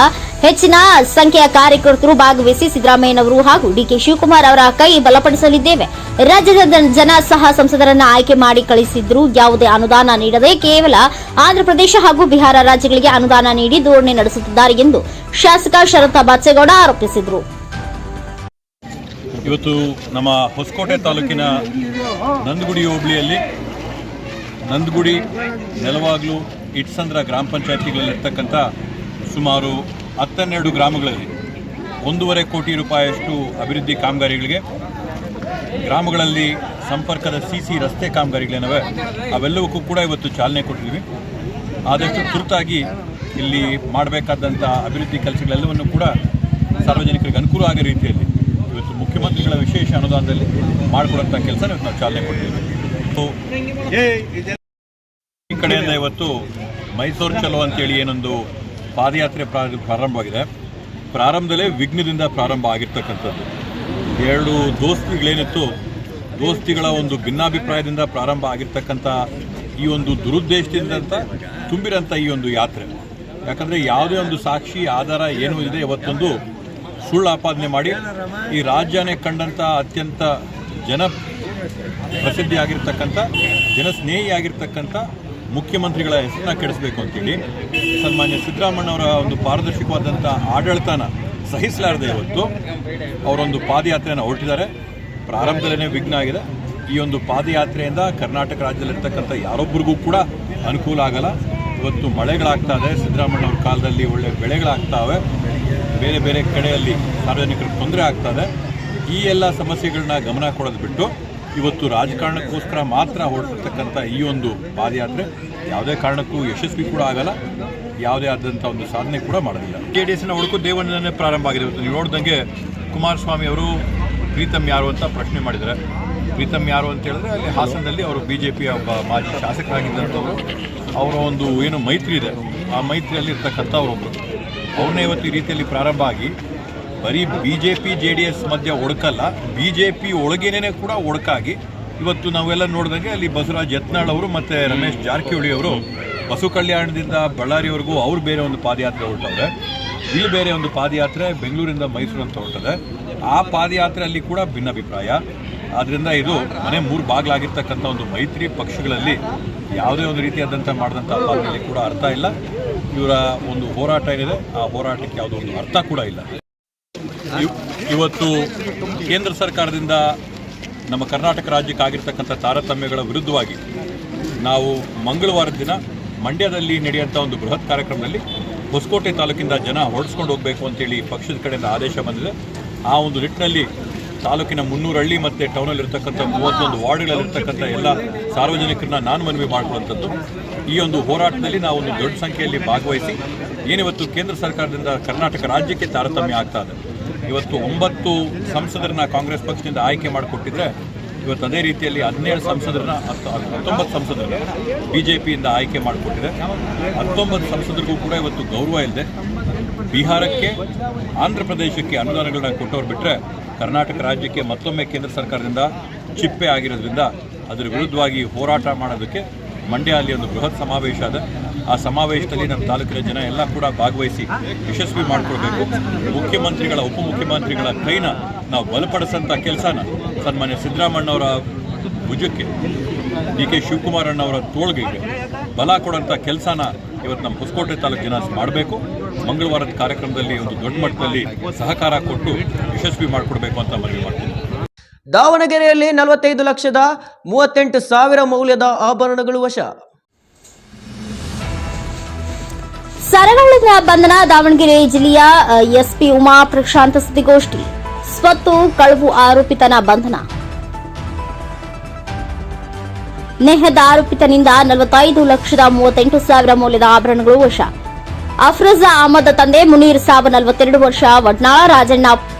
ಹೆಚ್ಚಿನ ಸಂಖ್ಯೆಯ ಕಾರ್ಯಕರ್ತರು ಭಾಗವಹಿಸಿ ಸಿದ್ದರಾಮಯ್ಯನವರು ಹಾಗೂ DK ಶಿವಕುಮಾರ್ ಅವರ ಕೈ ಬಲಪಡಿಸಲಿದ್ದೇವೆ. ರಾಜ್ಯದ ಜನ ಸಹ ಸಂಸದರನ್ನ ಆಯ್ಕೆ ಮಾಡಿ ಕಳಿಸಿದ್ರು. ಯಾವುದೇ ಅನುದಾನ ನೀಡದೆ ಕೇವಲ ಆಂಧ್ರಪ್ರದೇಶ ಹಾಗೂ ಬಿಹಾರ ರಾಜ್ಯಗಳಿಗೆ ಅನುದಾನ ನೀಡಿ ಧೋರಣೆ ನಡೆಸುತ್ತಿದ್ದಾರೆ ಎಂದು ಶಾಸಕ ಶರತ್ ಬಚ್ಚೇಗೌಡ ಆರೋಪಿಸಿದರು. ಇವತ್ತು ನಮ್ಮ ಹೊಸಕೋಟೆ ತಾಲೂಕಿನ ನಂದಗುಡಿ ಹೋಬಳಿಯಲ್ಲಿ ನಂದಗುಡಿ, ನೆಲವಾಗ್ಲು, ಇಟ್ಸಂದ್ರ ಗ್ರಾಮ ಪಂಚಾಯತಿಗಳಲ್ಲಿರ್ತಕ್ಕಂಥ ಸುಮಾರು 12 ಗ್ರಾಮಗಳಲ್ಲಿ 1.5 ಕೋಟಿ ರೂಪಾಯಿಯಷ್ಟು ಅಭಿವೃದ್ಧಿ ಕಾಮಗಾರಿಗಳಿಗೆ, ಗ್ರಾಮಗಳಲ್ಲಿ ಸಂಪರ್ಕದ ಸಿಸಿ ರಸ್ತೆ ಕಾಮಗಾರಿಗಳೇನವೆ ಅವೆಲ್ಲವಕ್ಕೂ ಕೂಡ ಇವತ್ತು ಚಾಲನೆ ಕೊಟ್ಟಿದ್ದೀವಿ. ಆದಷ್ಟು ತುರ್ತಾಗಿ ಇಲ್ಲಿ ಮಾಡಬೇಕಾದಂಥ ಅಭಿವೃದ್ಧಿ ಕೆಲಸಗಳೆಲ್ಲವನ್ನು ಕೂಡ ಸಾರ್ವಜನಿಕರಿಗೆ ಅನುಕೂಲ ಆಗೋ ರೀತಿಯಲ್ಲಿ ಇವತ್ತು ಮುಖ್ಯಮಂತ್ರಿಗಳ ವಿಶೇಷ ಅನುದಾನದಲ್ಲಿ ಮಾಡಿಕೊಡುವಂಥ ಕೆಲಸ ನಾವು ಚಾಲನೆ ಕೊಟ್ಟಿದ್ದೀವಿ. ಈ ಕಡೆಯಿಂದ ಇವತ್ತು ಮೈಸೂರು ಚಲೋ ಅಂತೇಳಿ ಏನೊಂದು ಪಾದಯಾತ್ರೆ ಪ್ರಾರಂಭವಾಗಿದೆ. ಪ್ರಾರಂಭದಲ್ಲೇ ವಿಘ್ನದಿಂದ ಪ್ರಾರಂಭ ಆಗಿರ್ತಕ್ಕಂಥದ್ದು. 2 ದೋಸ್ತಿಗಳೇನಿತ್ತು, ದೋಸ್ತಿಗಳ ಒಂದು ಭಿನ್ನಾಭಿಪ್ರಾಯದಿಂದ ಪ್ರಾರಂಭ ಆಗಿರ್ತಕ್ಕಂಥ ಈ ಒಂದು ದುರುದ್ದೇಶದಿಂದ ತುಂಬಿರೋಂಥ ಈ ಒಂದು ಯಾತ್ರೆ. ಯಾಕಂದರೆ ಯಾವುದೇ ಒಂದು ಸಾಕ್ಷಿ ಆಧಾರ ಏನೂ ಇದೆ, ಇವತ್ತೊಂದು ಸುಳ್ಳು ಆಪಾದನೆ ಮಾಡಿ ಈ ರಾಜ್ಯನೇ ಕಂಡಂಥ ಅತ್ಯಂತ ಪ್ರಸಿದ್ಧಿಯಾಗಿರ್ತಕ್ಕಂಥ ಜನಸ್ನೇಹಿಯಾಗಿರ್ತಕ್ಕಂಥ ಮುಖ್ಯಮಂತ್ರಿಗಳ ಹೆಸರನ್ನ ಕೆಡಿಸಬೇಕು ಅಂತೇಳಿ ಸನ್ಮಾನ್ಯ ಸಿದ್ದರಾಮಯ್ಯನವರ ಒಂದು ಪಾರದರ್ಶಕವಾದಂಥ ಆಡಳಿತನ ಸಹಿಸಲಾರದೆ ಇವತ್ತು ಅವರೊಂದು ಪಾದಯಾತ್ರೆಯನ್ನು ಹೊರಟಿದ್ದಾರೆ. ಪ್ರಾರಂಭದಲ್ಲೇ ವಿಘ್ನ ಆಗಿದೆ. ಈ ಒಂದು ಪಾದಯಾತ್ರೆಯಿಂದ ಕರ್ನಾಟಕ ರಾಜ್ಯದಲ್ಲಿರ್ತಕ್ಕಂಥ ಯಾರೊಬ್ಬರಿಗೂ ಕೂಡ ಅನುಕೂಲ ಆಗಲ್ಲ. ಇವತ್ತು ಮಳೆಗಳಾಗ್ತಾ ಇದೆ, ಸಿದ್ದರಾಮಯ್ಯವ್ರ ಕಾಲದಲ್ಲಿ ಒಳ್ಳೆ ಬೆಳೆಗಳಾಗ್ತಾವೆ, ಬೇರೆ ಬೇರೆ ಕಡೆಯಲ್ಲಿ ಸಾರ್ವಜನಿಕರಿಗೆ ತೊಂದರೆ ಆಗ್ತದೆ. ಈ ಎಲ್ಲ ಸಮಸ್ಯೆಗಳನ್ನ ಗಮನ ಕೊಡೋದು ಬಿಟ್ಟು ಇವತ್ತು ರಾಜಕಾರಣಕ್ಕೋಸ್ಕರ ಮಾತ್ರ ಹೊರಟಿರ್ತಕ್ಕಂಥ ಈ ಒಂದು ಪಾದಯಾತ್ರೆ ಯಾವುದೇ ಕಾರಣಕ್ಕೂ ಯಶಸ್ವಿ ಕೂಡ ಆಗಲ್ಲ, ಯಾವುದೇ ಆದಂಥ ಒಂದು ಸಾಧನೆ ಕೂಡ ಮಾಡೋದಿಲ್ಲ. JDSನ ಒಡಕು ದೇವಣ್ಣನೇ ಪ್ರಾರಂಭ ಆಗಿದೆ. ಇವತ್ತು ನೀವು ನೋಡಿದಂಗೆ ಕುಮಾರಸ್ವಾಮಿ ಅವರು ಪ್ರೀತಮ್ ಯಾರು ಅಂತ ಪ್ರಶ್ನೆ ಮಾಡಿದ್ದಾರೆ. ಪ್ರೀತಮ್ ಯಾರು ಅಂತ ಹೇಳಿದ್ರೆ ಅಲ್ಲಿ ಹಾಸನದಲ್ಲಿ ಅವರು BJPಯ ಒಬ್ಬ ಮಾಜಿ ಶಾಸಕರಾಗಿದ್ದಂಥವರು. ಅವರ ಒಂದು ಏನು ಮೈತ್ರಿ ಇದೆ, ಆ ಮೈತ್ರಿಯಲ್ಲಿ ಇರ್ತಕ್ಕಂಥವ್ರೊಬ್ಬರು ಅವ್ರನ್ನೇ ಇವತ್ತು ಈ ರೀತಿಯಲ್ಲಿ ಪ್ರಾರಂಭ ಆಗಿ ಬರೀ BJP JDS ಮಧ್ಯೆ ಒಡಕಲ್ಲ, BJP ಒಳಗೇನೇ ಕೂಡ ಒಡಕಾಗಿ ಇವತ್ತು ನಾವೆಲ್ಲ ನೋಡಿದಂಗೆ ಅಲ್ಲಿ ಬಸವರಾಜ್ ಯತ್ನಾಳ್ ಅವರು ಮತ್ತು ರಮೇಶ್ ಜಾರಕಿಹೊಳಿ ಅವರು ಬಸವ ಕಲ್ಯಾಣದಿಂದ ಬಳ್ಳಾರಿವರೆಗೂ ಅವ್ರು ಬೇರೆ ಒಂದು ಪಾದಯಾತ್ರೆ ಹೊರಟವ್ರೆ, ಇಲ್ಲಿ ಬೇರೆ ಒಂದು ಪಾದಯಾತ್ರೆ ಬೆಂಗಳೂರಿಂದ ಮೈಸೂರು ಅಂತ ಹೊರಟದೆ. ಆ ಪಾದಯಾತ್ರೆಯಲ್ಲಿ ಕೂಡ ಭಿನ್ನಾಭಿಪ್ರಾಯ. ಆದ್ದರಿಂದ ಇದು ಮನೆ ಮೂರು ಬಾಗಿಲಾಗಿರ್ತಕ್ಕಂಥ ಒಂದು ಮೈತ್ರಿ ಪಕ್ಷಗಳಲ್ಲಿ ಯಾವುದೇ ಒಂದು ರೀತಿಯಾದಂಥ ಮಾಡಿದಂಥ ಪಾದದಲ್ಲಿ ಕೂಡ ಅರ್ಥ ಇಲ್ಲ. ಇವರ ಒಂದು ಹೋರಾಟ ಏನಿದೆ, ಆ ಹೋರಾಟಕ್ಕೆ ಯಾವುದೋ ಒಂದು ಅರ್ಥ ಕೂಡ ಇಲ್ಲ. ಇವತ್ತು ಕೇಂದ್ರ ಸರ್ಕಾರದಿಂದ ನಮ್ಮ ಕರ್ನಾಟಕ ರಾಜ್ಯಕ್ಕೆ ಆಗಿರ್ತಕ್ಕಂಥ ತಾರತಮ್ಯಗಳ ವಿರುದ್ಧವಾಗಿ ನಾವು ಮಂಗಳವಾರದ ದಿನ ಮಂಡ್ಯದಲ್ಲಿ ನಡೆಯುವಂಥ ಒಂದು ಬೃಹತ್ ಕಾರ್ಯಕ್ರಮದಲ್ಲಿ ಹೊಸಕೋಟೆ ತಾಲೂಕಿಂದ ಜನ ಹೊರಡಿಸ್ಕೊಂಡು ಹೋಗಬೇಕು ಅಂತೇಳಿ ಪಕ್ಷದ ಕಡೆಯಿಂದ ಆದೇಶ ಬಂದಿದೆ. ಆ ಒಂದು ನಿಟ್ಟಿನಲ್ಲಿ ತಾಲೂಕಿನ 300 ಹಳ್ಳಿ ಮತ್ತು ಟೌನಲ್ಲಿರ್ತಕ್ಕಂಥ 31 ವಾರ್ಡ್ಗಳಲ್ಲಿರ್ತಕ್ಕಂಥ ಎಲ್ಲ ಸಾರ್ವಜನಿಕರನ್ನ ನಾನು ಮನವಿ ಮಾಡಿಕೊಳ್ಳುವಂಥದ್ದು. ಈ ಒಂದು ಹೋರಾಟದಲ್ಲಿ ನಾವು ಒಂದು ದೊಡ್ಡ ಸಂಖ್ಯೆಯಲ್ಲಿ ಭಾಗವಹಿಸಿ ಏನಿವತ್ತು ಕೇಂದ್ರ ಸರ್ಕಾರದಿಂದ ಕರ್ನಾಟಕ ರಾಜ್ಯಕ್ಕೆ ತಾರತಮ್ಯ ಆಗ್ತಾ ಇದೆ. ಇವತ್ತು 9 ಸಂಸದರನ್ನ ಕಾಂಗ್ರೆಸ್ ಪಕ್ಷದಿಂದ ಆಯ್ಕೆ ಮಾಡಿಕೊಟ್ಟಿದ್ರೆ ಇವತ್ತು ಅದೇ ರೀತಿಯಲ್ಲಿ 17 ಸಂಸದರನ್ನ 19 ಸಂಸದರನ್ನ BJPಯಿಂದ ಆಯ್ಕೆ ಮಾಡಿಕೊಟ್ಟಿದೆ. 19 ಸಂಸದರಿಗೂ ಕೂಡ ಇವತ್ತು ಗೌರವ ಇಲ್ಲದೆ ಬಿಹಾರಕ್ಕೆ, ಆಂಧ್ರ ಪ್ರದೇಶಕ್ಕೆ ಅನುದಾನಗಳನ್ನ ಕೊಟ್ಟವ್ರು ಬಿಟ್ಟರೆ ಕರ್ನಾಟಕ ರಾಜ್ಯಕ್ಕೆ ಮತ್ತೊಮ್ಮೆ ಕೇಂದ್ರ ಸರ್ಕಾರದಿಂದ ಚಿಪ್ಪೆ ಆಗಿರೋದ್ರಿಂದ ಅದರ ವಿರುದ್ಧವಾಗಿ ಹೋರಾಟ ಮಾಡೋದಕ್ಕೆ ಮಂಡ್ಯ ಅಲ್ಲಿ ಒಂದು ಬೃಹತ್ ಸಮಾವೇಶ ಇದೆ. ಆ ಸಮಾವೇಶದಲ್ಲಿ ನಮ್ಮ ತಾಲೂಕಿನ ಜನ ಎಲ್ಲ ಕೂಡ ಭಾಗವಹಿಸಿ ಯಶಸ್ವಿ ಮಾಡಿಕೊಡ್ಬೇಕು. ಮುಖ್ಯಮಂತ್ರಿಗಳ, ಉಪಮುಖ್ಯಮಂತ್ರಿಗಳ ಕೈನ ನಾವು ಬಲಪಡಿಸೋಂಥ ಕೆಲಸನ ಸನ್ಮಾನ್ಯ ಸಿದ್ದರಾಮಣ್ಣವರ ಭುಜಕ್ಕೆ, DK ಶಿವಕುಮಾರಣ್ಣವರ ತೋಳ್ಗೆ ಬಲ ಕೊಡೋಂಥ ಕೆಲಸನ ಇವತ್ತು ನಮ್ಮ ಹೊಸಕೋಟೆ ತಾಲೂಕು ಜನ ಮಾಡಬೇಕು. ಮಂಗಳವಾರದ ಕಾರ್ಯಕ್ರಮದಲ್ಲಿ ಒಂದು ದೊಡ್ಡ ಮಟ್ಟದಲ್ಲಿ ಸಹಕಾರ ಕೊಟ್ಟು ಯಶಸ್ವಿ ಮಾಡಿಕೊಡ್ಬೇಕು ಅಂತ ಮನವಿ ಮಾಡ್ತೀನಿ. ದಾವಣಗೆರೆಯಲ್ಲಿ 45,38,000 ಮೌಲ್ಯದ ಆಭರಣಗಳು ವಶ. ಸರಗಳಿಂದ ಬಂಧನ. ದಾವಣಗೆರೆ ಜಿಲ್ಲೆಯ SP ಉಮಾ ಪ್ರಶಾಂತ ಸುದ್ದಿಗೋಷ್ಠಿ. ಸ್ವತ್ತು ಕಳವು ಆರೋಪಿತನ ಬಂಧನ. ನೇಹದ ಆರೋಪಿತನಿಂದ 45,38,000 ಮೌಲ್ಯದ ಆಭರಣಗಳು ವಶ. ಅಫ್ರೋಜಾ ಅಹಮದ್ ತಂದೆ ಮುನೀರ್ ಸಾಬ್ 42 ವರ್ಷ, ವಡ್ನಾಳ ರಾಜಣ್ಣ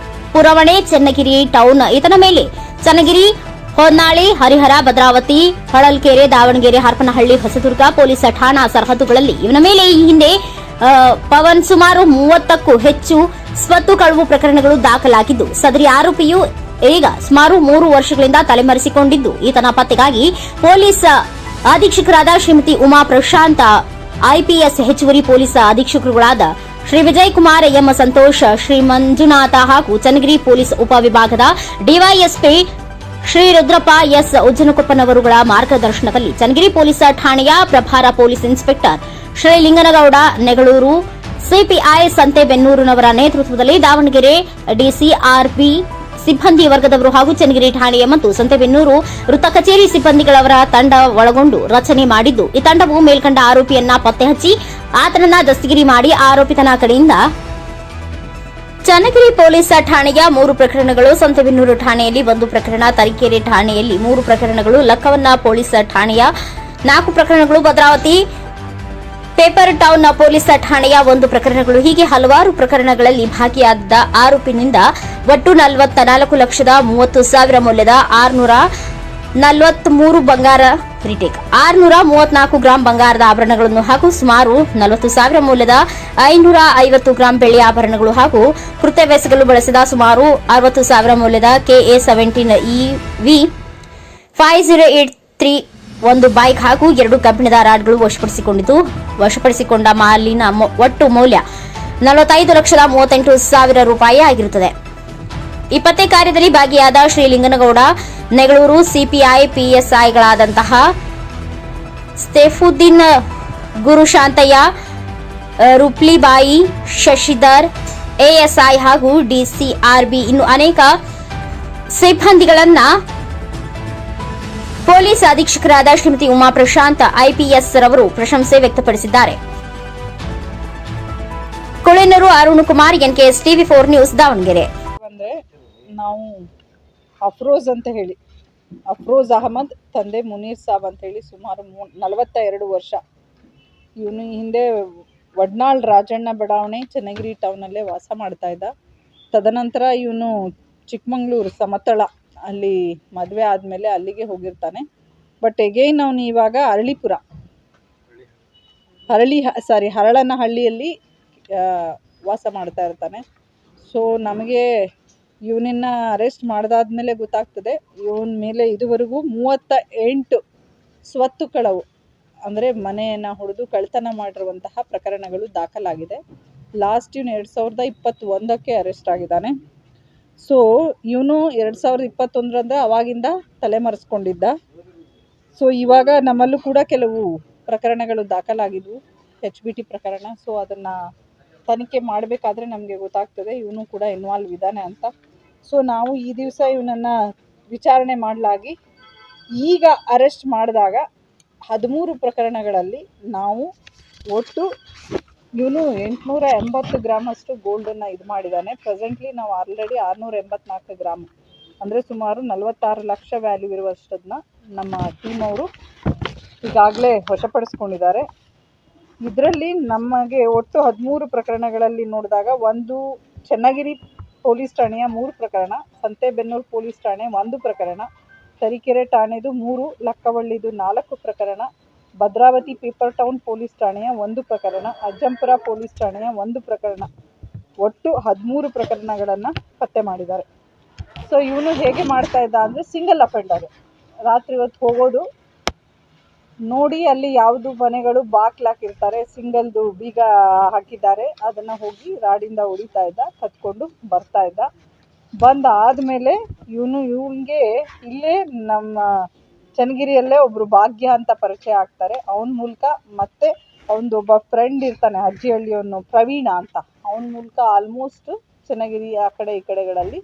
ಪುರವಣೆ, ಚನ್ನಗಿರಿ ಟೌನ್. ಈತನ ಮೇಲೆ ಚನ್ನಗಿರಿ, ಹೊನ್ನಾಳಿ, ಹರಿಹರ, ಭದ್ರಾವತಿ, ಹೊಳಲ್ಕೆರೆ, ದಾವಣಗೆರೆ, ಹರಪನಹಳ್ಳಿ, ಹೊಸದುರ್ಗ ಪೊಲೀಸ್ ಠಾಣಾ ಸರಹದ್ದುಗಳಲ್ಲಿ ಇವನ ಮೇಲೆ ಈ ಹಿಂದೆ ಪವನ್ ಸುಮಾರು 30ಕ್ಕೂ ಹೆಚ್ಚು ಸ್ವತ್ತು ಕಳವು ಪ್ರಕರಣಗಳು ದಾಖಲಾಗಿದ್ದು, ಸದರಿ ಆರೋಪಿಯು ಈಗ ಸುಮಾರು 3 ವರ್ಷಗಳಿಂದ ತಲೆಮರೆಸಿಕೊಂಡಿದ್ದು, ಈತನ ಪತ್ತೆಗಾಗಿ ಪೊಲೀಸ್ ಅಧೀಕ್ಷಕರಾದ ಶ್ರೀಮತಿ ಉಮಾ ಪ್ರಶಾಂತ, IPS ಹೆಚ್ಚುವರಿ ಪೊಲೀಸ್ ಅಧೀಕ್ಷಕರುಗಳಾದ ಶ್ರೀ ವಿಜಯ್ ಕುಮಾರ್, ಎಂ ಸಂತೋಷ್, ಶ್ರೀ ಮಂಜುನಾಥ ಹಾಗೂ ಚನ್ನಗಿರಿ ಪೊಲೀಸ್ ಉಪವಿಭಾಗದ DYSP ಶ್ರೀ ರುದ್ರಪ್ಪ ಎಸ್ ಉಜ್ಜನಕೊಪ್ಪನವರುಗಳ ಮಾರ್ಗದರ್ಶನದಲ್ಲಿ ಚನ್ನಗಿರಿ ಪೊಲೀಸ್ ಠಾಣೆಯ ಪ್ರಭಾರ police inspector Shri Linganagouda Negaluru, CPI ಸಂತೆಬೆನ್ನೂರಿನವರ ನೇತೃತ್ವದಲ್ಲಿ ದಾವಣಗೆರೆ DCRP ಸಿಬ್ಬಂದಿ ವರ್ಗದವರು ಹಾಗೂ ಚನ್ನಗಿರಿ ಠಾಣೆಯ ಮತ್ತು ಸಂತೆಬೆನ್ನೂರು ವೃತ್ತ ಕಚೇರಿ ಸಿಬ್ಬಂದಿಗಳವರ ತಂಡ ಒಳಗೊಂಡು ರಚನೆ ಮಾಡಿದ್ದು, ಈ ತಂಡವು ಮೇಲ್ಕಂಡ ಆರೋಪಿಯನ್ನ ಪತ್ತೆ ಹಚ್ಚಿ ಆತನನ್ನ ದಸ್ತಗಿರಿ ಮಾಡಿ ಆರೋಪಿತನ ಕಡೆಯಿಂದ ಚನ್ನಗಿರಿ ಪೊಲೀಸ್ ಠಾಣೆಯ 3 ಪ್ರಕರಣಗಳು, ಸಂತೆಬೆನ್ನೂರು ಠಾಣೆಯಲ್ಲಿ 1 ಪ್ರಕರಣ, ತರೀಕೆರೆ ಠಾಣೆಯಲ್ಲಿ 3 ಪ್ರಕರಣಗಳು, ಲಕ್ಕವನ್ನ ಪೊಲೀಸ್ ಠಾಣೆಯ 4 ಪ್ರಕರಣಗಳು, ಭದ್ರಾವತಿ ಪೇಪರ್ ಟೌನ್ ಪೊಲೀಸ್ ಠಾಣೆಯ 1 ಪ್ರಕರಣಗಳು, ಹೀಗೆ ಹಲವಾರು ಪ್ರಕರಣಗಳಲ್ಲಿ ಭಾಗಿಯಾದ ಆರೋಪಿನಿಂದ ಒಟ್ಟು 44,30,000 ಮೌಲ್ಯದ 643 ಬಂಗಾರ ರಿಟೇಕ್, 634 ಗ್ರಾಂ ಬಂಗಾರದ ಆಭರಣಗಳನ್ನು ಹಾಗೂ ಸುಮಾರು 40,000 ಮೌಲ್ಯದ 550 ಗ್ರಾಂ ಬೆಳ್ಳಿ ಆಭರಣಗಳು ಹಾಗೂ ಕೃತ್ಯವೆಸಗಲು ಬಳಸಿದ ಸುಮಾರು 60,000 ಮೌಲ್ಯದ KA-17 EV 5083 1 ಬೈಕ್ ಹಾಗೂ 2 ಕಬ್ಬಿಣದ ರಾಡ್ಗಳು ವಶಪಡಿಸಿಕೊಂಡ ಮಾಲಿನ ಒಟ್ಟು ಮೌಲ್ಯ 45,38,000 ರೂಪಾಯಿ ಆಗಿರುತ್ತದೆ. ಈ ಪತ್ತೆ ಕಾರ್ಯದಲ್ಲಿ ಭಾಗಿಯಾದ ಶ್ರೀ ಲಿಂಗನಗೌಡ ನೆಗಳೂರು, CPI PSIಗಳಾದಂತಹ ಸ್ಟೆಫುದ್ದೀನ್, ಗುರುಶಾಂತಯ್ಯ, ರುಪ್ಲಿಬಾಯಿ, ಶಶಿಧರ್, ASI ಹಾಗೂ DCRB ಇನ್ನು ಅನೇಕ ಸಿಬ್ಬಂದಿಗಳನ್ನ ಪೊಲೀಸ್ ಅಧೀಕ್ಷಕರಾದ ಶ್ರೀಮತಿ ಉಮಾ ಪ್ರಶಾಂತ್ ಐಪಿಎಸ್ ರವರು ಪ್ರಶಂಸೆ ವ್ಯಕ್ತಪಡಿಸಿದ್ದಾರೆ. Kolenuru Arun Kumar, NKS TV 4 news, Davanagere. ಅಂದರೆ ನಾವು ಅಫ್ರೋಜ್ ಅಂತ ಹೇಳಿ, ಅಫ್ರೋಜ್ ಅಹಮದ್ ತಂದೆ ಮುನೀರ್ ಸಾಬ್ ಅಂತ ಹೇಳಿ ಸುಮಾರು 42 ವರ್ಷ ಇವನು ಹಿಂದೆ ವಡ್ನಾಳ್ ರಾಜಣ್ಣ ಬಡಾವಣೆ ಚನ್ನಗಿರಿ ಟೌನಲ್ಲೇ ವಾಸ ಮಾಡ್ತಾ ಇದ್ದ. ತದನಂತರ ಇವನು ಚಿಕ್ಕಮಂಗ್ಳೂರು ಸಮತಳ ಅಲ್ಲಿ ಮದುವೆ ಆದಮೇಲೆ ಅಲ್ಲಿಗೆ ಹೋಗಿರ್ತಾನೆ. ಬಟ್ ಎಗೈನ್ ಅವನು ಇವಾಗ ಹರಳನಹಳ್ಳಿಯಲ್ಲಿ ವಾಸ ಮಾಡ್ತಾ ಇರ್ತಾನೆ. ಸೊ ನಮಗೆ ಇವನನ್ನು ಅರೆಸ್ಟ್ ಮಾಡಿದಾದ್ಮೇಲೆ ಗೊತ್ತಾಗ್ತದೆ ಇವನ ಮೇಲೆ ಇದುವರೆಗೂ 38 ಸ್ವತ್ತು ಕಳವು ಅಂದರೆ ಮನೆಯನ್ನು ಹೊಡೆದು ಕಳ್ತನ ಮಾಡಿರುವಂತಹ ಪ್ರಕರಣಗಳು ದಾಖಲಾಗಿದೆ. ಲಾಸ್ಟ್ ಇವನು 2021ಕ್ಕೆ ಅರೆಸ್ಟ್ ಆಗಿದ್ದಾನೆ. ಸೊ ಇವನು 2021 ಅವಾಗಿಂದ ತಲೆಮರೆಸ್ಕೊಂಡಿದ್ದ. ಸೊ ಇವಾಗ ನಮ್ಮಲ್ಲೂ ಕೂಡ ಕೆಲವು ಪ್ರಕರಣಗಳು ದಾಖಲಾಗಿದ್ವು, HBT ಪ್ರಕರಣ. ಸೊ ಅದನ್ನು ತನಿಖೆ ಮಾಡಬೇಕಾದ್ರೆ ನಮಗೆ ಗೊತ್ತಾಗ್ತದೆ ಇವನು ಕೂಡ ಇನ್ವಾಲ್ವ್ ಇದ್ದಾನೆ ಅಂತ. ಸೊ ನಾವು ಈ ದಿವಸ ಇವನನ್ನು ವಿಚಾರಣೆ ಮಾಡಲಾಗಿ ಈಗ ಅರೆಸ್ಟ್ ಮಾಡಿದಾಗ 13 ಪ್ರಕರಣಗಳಲ್ಲಿ ನಾವು ಒಟ್ಟು ಇವನು 880 ಗ್ರಾಮಷ್ಟು ಗೋಲ್ಡನ್ನು ಇದು ಮಾಡಿದ್ದಾನೆ. ಪ್ರೆಸೆಂಟ್ಲಿ ನಾವು ಆಲ್ರೆಡಿ 684 ಗ್ರಾಮ್ ಅಂದರೆ ಸುಮಾರು 46 ಲಕ್ಷ ವ್ಯಾಲ್ಯೂ ಇರುವಷ್ಟದನ್ನ ನಮ್ಮ ಟೀಮ್ ಅವರು ಈಗಾಗಲೇ ವಶಪಡಿಸ್ಕೊಂಡಿದ್ದಾರೆ. ಇದರಲ್ಲಿ ನಮಗೆ ಒಟ್ಟು 13 ಪ್ರಕರಣಗಳಲ್ಲಿ ನೋಡಿದಾಗ ಒಂದು ಚನ್ನಗಿರಿ ಪೊಲೀಸ್ ಠಾಣೆಯ 3 ಪ್ರಕರಣ, ಸಂತೆಬೆನ್ನೂರು ಪೊಲೀಸ್ ಠಾಣೆ 1 ಪ್ರಕರಣ, ತರೀಕೆರೆ ಠಾಣೆದು 3, ಲಕ್ಕವಳ್ಳಿದು 4 ಪ್ರಕರಣ, ಭದ್ರಾವತಿ ಪೇಪರ್ ಟೌನ್ ಪೊಲೀಸ್ ಠಾಣೆಯ 1 ಪ್ರಕರಣ, ಅಜ್ಜಂಪುರ ಪೊಲೀಸ್ ಠಾಣೆಯ 1 ಪ್ರಕರಣ, ಒಟ್ಟು 13 ಪ್ರಕರಣಗಳನ್ನು ಪತ್ತೆ ಮಾಡಿದ್ದಾರೆ. ಸೊ ಇವನು ಹೇಗೆ ಮಾಡ್ತಾ ಇದ್ದ ಅಂದರೆ ಸಿಂಗಲ್ ಅಫೆಂಡರ್, ರಾತ್ರಿ ಹೊತ್ತು ಹೋಗೋದು ನೋಡಿ ಅಲ್ಲಿ ಯಾವುದು ಮನೆಗಳು ಬಾಕ್ಲಾಕಿರ್ತಾರೆ, ಸಿಂಗಲ್ದು ಬೀಗ ಹಾಕಿದ್ದಾರೆ, ಅದನ್ನು ಹೋಗಿ ರಾಡಿಂದ ಹೊಡಿತಾ ಇದ್ದ, ಕತ್ಕೊಂಡು ಬರ್ತಾ ಇದ್ದ. ಬಂದಾದಮೇಲೆ ಇವನಿಗೆ ಇಲ್ಲೇ ನಮ್ಮ ಚನ್ನಗಿರಿಯಲ್ಲೇ ಒಬ್ಬರು ಭಾಗ್ಯ ಅಂತ ಪರಿಚಯ ಆಗ್ತಾರೆ. ಅವನ ಮೂಲಕ ಮತ್ತೆ ಅವನದು ಒಬ್ಬ ಫ್ರೆಂಡ್ ಇರ್ತಾನೆ ಅಜ್ಜಿಹಳ್ಳಿಯವನು ಪ್ರವೀಣ ಅಂತ, ಅವನ ಮೂಲಕ ಆಲ್ಮೋಸ್ಟ್ ಚನ್ನಗಿರಿ ಆ ಕಡೆ ಈ ಕಡೆಗಳಲ್ಲಿ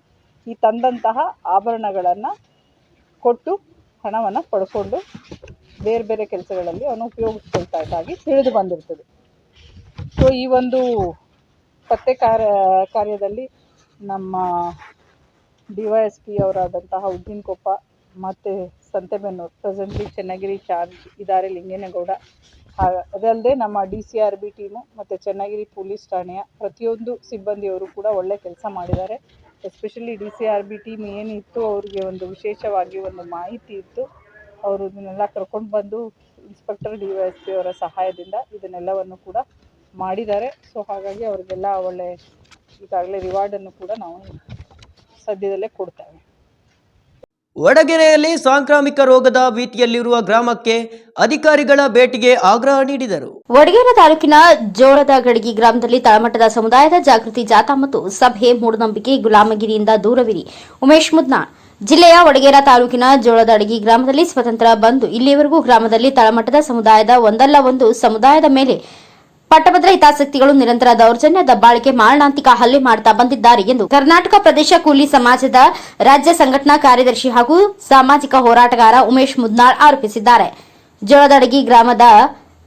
ಈ ತಂದಂತಹ ಆಭರಣಗಳನ್ನು ಕೊಟ್ಟು ಹಣವನ್ನು ಪಡ್ಕೊಂಡು ಬೇರೆ ಬೇರೆ ಕೆಲಸಗಳಲ್ಲಿ ಅವನು ಉಪಯೋಗಿಸ್ಕೊಳ್ತಾ ಇದ್ದಾಗಿ ತಿಳಿದು ಬಂದಿರ್ತದೆ. ಸೊ ಈ ಒಂದು ಪತ್ತೆ ಕಾರ್ಯದಲ್ಲಿ ನಮ್ಮ DYSP ಅವರಾದಂತಹ ಉದ್ದಿನಕೊಪ್ಪ ಮತ್ತು ಸಂತೆಬೆನ್ನೂರು, ಪ್ರೆಸೆಂಟ್ಲಿ ಚನ್ನಗಿರಿ ಚಾರ್ಜ್ ಇದ್ದಾರೆ ಲಿಂಗೇನಗೌಡ, ಅದಲ್ಲದೆ ನಮ್ಮ DCRB ಟೀಮು ಮತ್ತು ಚನ್ನಗಿರಿ ಪೊಲೀಸ್ ಠಾಣೆಯ ಪ್ರತಿಯೊಂದು ಸಿಬ್ಬಂದಿಯವರು ಕೂಡ ಒಳ್ಳೆ ಕೆಲಸ ಮಾಡಿದ್ದಾರೆ. ಎಸ್ಪೆಷಲಿ DCRB ಟೀಮ್ ಏನಿತ್ತು ಅವರಿಗೆ ಒಂದು ವಿಶೇಷವಾಗಿ ಒಂದು ಮಾಹಿತಿ ಇತ್ತು. ಅವರು ಇದನ್ನೆಲ್ಲ ಕರ್ಕೊಂಡು ಬಂದು ಇನ್ಸ್ಪೆಕ್ಟರ್ DYSP ಅವರ ಸಹಾಯದಿಂದ ಇದನ್ನೆಲ್ಲವನ್ನು ಕೂಡ ಮಾಡಿದ್ದಾರೆ. ಸೊ ಹಾಗಾಗಿ ಅವರಿಗೆಲ್ಲ ಒಳ್ಳೆ ಈಗಾಗಲೇ ರಿವಾರ್ಡನ್ನು ಕೂಡ ನಾವು ಸದ್ಯದಲ್ಲೇ ಕೊಡ್ತೇವೆ. ವಡಗೆರೆಯಲ್ಲಿ ಸಾಂಕ್ರಾಮಿಕ ರೋಗದ ಭೀತಿಯಲ್ಲಿರುವ ಗ್ರಾಮಕ್ಕೆ ಅಧಿಕಾರಿಗಳ ಭೇಟಿಗೆ ಆಗ್ರಹ ನೀಡಿದರು. ವಡಗೇರ ತಾಲೂಕಿನ ಜೋಳದಗಡಗಿ ಗ್ರಾಮದಲ್ಲಿ ತಳಮಟ್ಟದ ಸಮುದಾಯದ ಜಾಗೃತಿ ಜಾಥಾ ಮತ್ತು ಸಭೆ. ಮೂಢನಂಬಿಕೆ, ಗುಲಾಮಗಿರಿಯಿಂದ ದೂರವಿರಿ. ಉಮೇಶ್ ಮುದ್ನಾಳ್. ಜಿಲ್ಲೆಯ ವಡಗೇರ ತಾಲೂಕಿನ ಜೋಳದಡಗಿ ಗ್ರಾಮದಲ್ಲಿ ಸ್ವತಂತ್ರ ಬಂದು ಇಲ್ಲಿಯವರೆಗೂ ಗ್ರಾಮದಲ್ಲಿ ತಳಮಟ್ಟದ ಸಮುದಾಯದ ಒಂದಲ್ಲ ಒಂದು ಸಮುದಾಯದ ಮೇಲೆ ಪಟ್ಟಭದ್ರ ಹಿತಾಸಕ್ತಿಗಳು ನಿರಂತರ ದೌರ್ಜನ್ಯ, ದಬ್ಬಾಳಿಕೆ, ಮಾರಣಾಂತಿಕ ಹಲ್ಲೆ ಮಾಡುತ್ತಾ ಬಂದಿದ್ದಾರೆ ಎಂದು ಕರ್ನಾಟಕ ಪ್ರದೇಶ ಕೂಲಿ ಸಮಾಜದ ರಾಜ್ಯ ಸಂಘಟನಾ ಕಾರ್ಯದರ್ಶಿ ಹಾಗೂ ಸಾಮಾಜಿಕ ಹೋರಾಟಗಾರ ಉಮೇಶ್ ಮುದ್ನಾಳ್ ಆರೋಪಿಸಿದ್ದಾರೆ. ಜೋಳದಡಗಿ ಗ್ರಾಮದ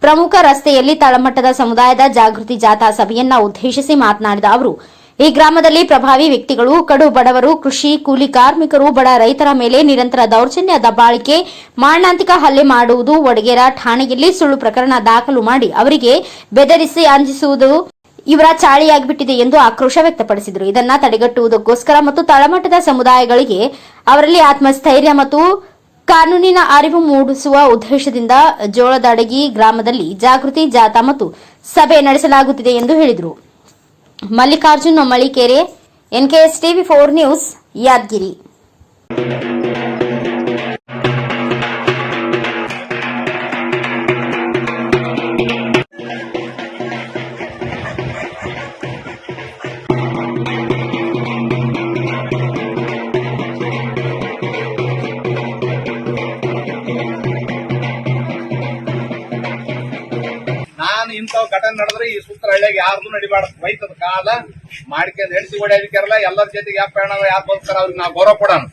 ಪ್ರಮುಖ ರಸ್ತೆಯಲ್ಲಿ ತಳಮಟ್ಟದ ಸಮುದಾಯದ ಜಾಗೃತಿ ಜಾಥಾ ಸಭೆಯನ್ನ ಉದ್ದೇಶಿಸಿ ಮಾತನಾಡಿದ ಅವರು, ಈ ಗ್ರಾಮದಲ್ಲಿ ಪ್ರಭಾವಿ ವ್ಯಕ್ತಿಗಳು, ಕಡು ಬಡವರು, ಕೃಷಿ ಕೂಲಿ ಕಾರ್ಮಿಕರು, ಬಡ ರೈತರ ಮೇಲೆ ನಿರಂತರ ದೌರ್ಜನ್ಯ, ದಬ್ಬಾಳಿಕೆ, ಮಾರಣಾಂತಿಕ ಹಲ್ಲೆ ಮಾಡುವುದು, ವಡಗೇರ ಠಾಣೆಯಲ್ಲಿ ಸುಳ್ಳು ಪ್ರಕರಣ ದಾಖಲು ಮಾಡಿ ಅವರಿಗೆ ಬೆದರಿಸಿ ಅಂಜಿಸುವುದು ಇವರ ಚಾಳಿಯಾಗಿಬಿಟ್ಟಿದೆ ಎಂದು ಆಕ್ರೋಶ ವ್ಯಕ್ತಪಡಿಸಿದರು. ಇದನ್ನ ತಡೆಗಟ್ಟುವುದಕ್ಕೋಸ್ಕರ ಮತ್ತು ತಳಮಟ್ಟದ ಸಮುದಾಯಗಳಿಗೆ ಅವರಲ್ಲಿ ಆತ್ಮಸ್ಥೈರ್ಯ ಮತ್ತು ಕಾನೂನಿನ ಅರಿವು ಮೂಡಿಸುವ ಉದ್ದೇಶದಿಂದ ಜೋಳದಡಗಿ ಗ್ರಾಮದಲ್ಲಿ ಜಾಗೃತಿ ಜಾಥಾ ಮತ್ತು ಸಭೆ ನಡೆಸಲಾಗುತ್ತಿದೆ ಎಂದು ಹೇಳಿದರು. Mallikarjun Malikere, NKS TV 4 news, Yadgiri. ಇಂಥವ್ ಘಟನೆ ನಡೆದ್ರೆ ಈ ಸೂತ್ರ ಹಳ್ಳಿಯಾಗ ಯಾರ್ದು ನಡಿಬಾರ್ದು. ರೈತದ ಕಾಲ ಮಾಡ್ಕೊಂಡು ಹೆಡ್ಸಿ ಹೊಡ್ಯಾದಿಕ್ಕಾರಲ್ಲ, ಎಲ್ಲರ ಜೊತೆಗೆ ಯಾಕೆ ಪ್ರಯಾಣ ಯಾಕೆ ಹೋಗ್ತಾರ ಅವ್ರಿಗೆ ನಾವು ಗೌರವ ಕೊಡೋಣ.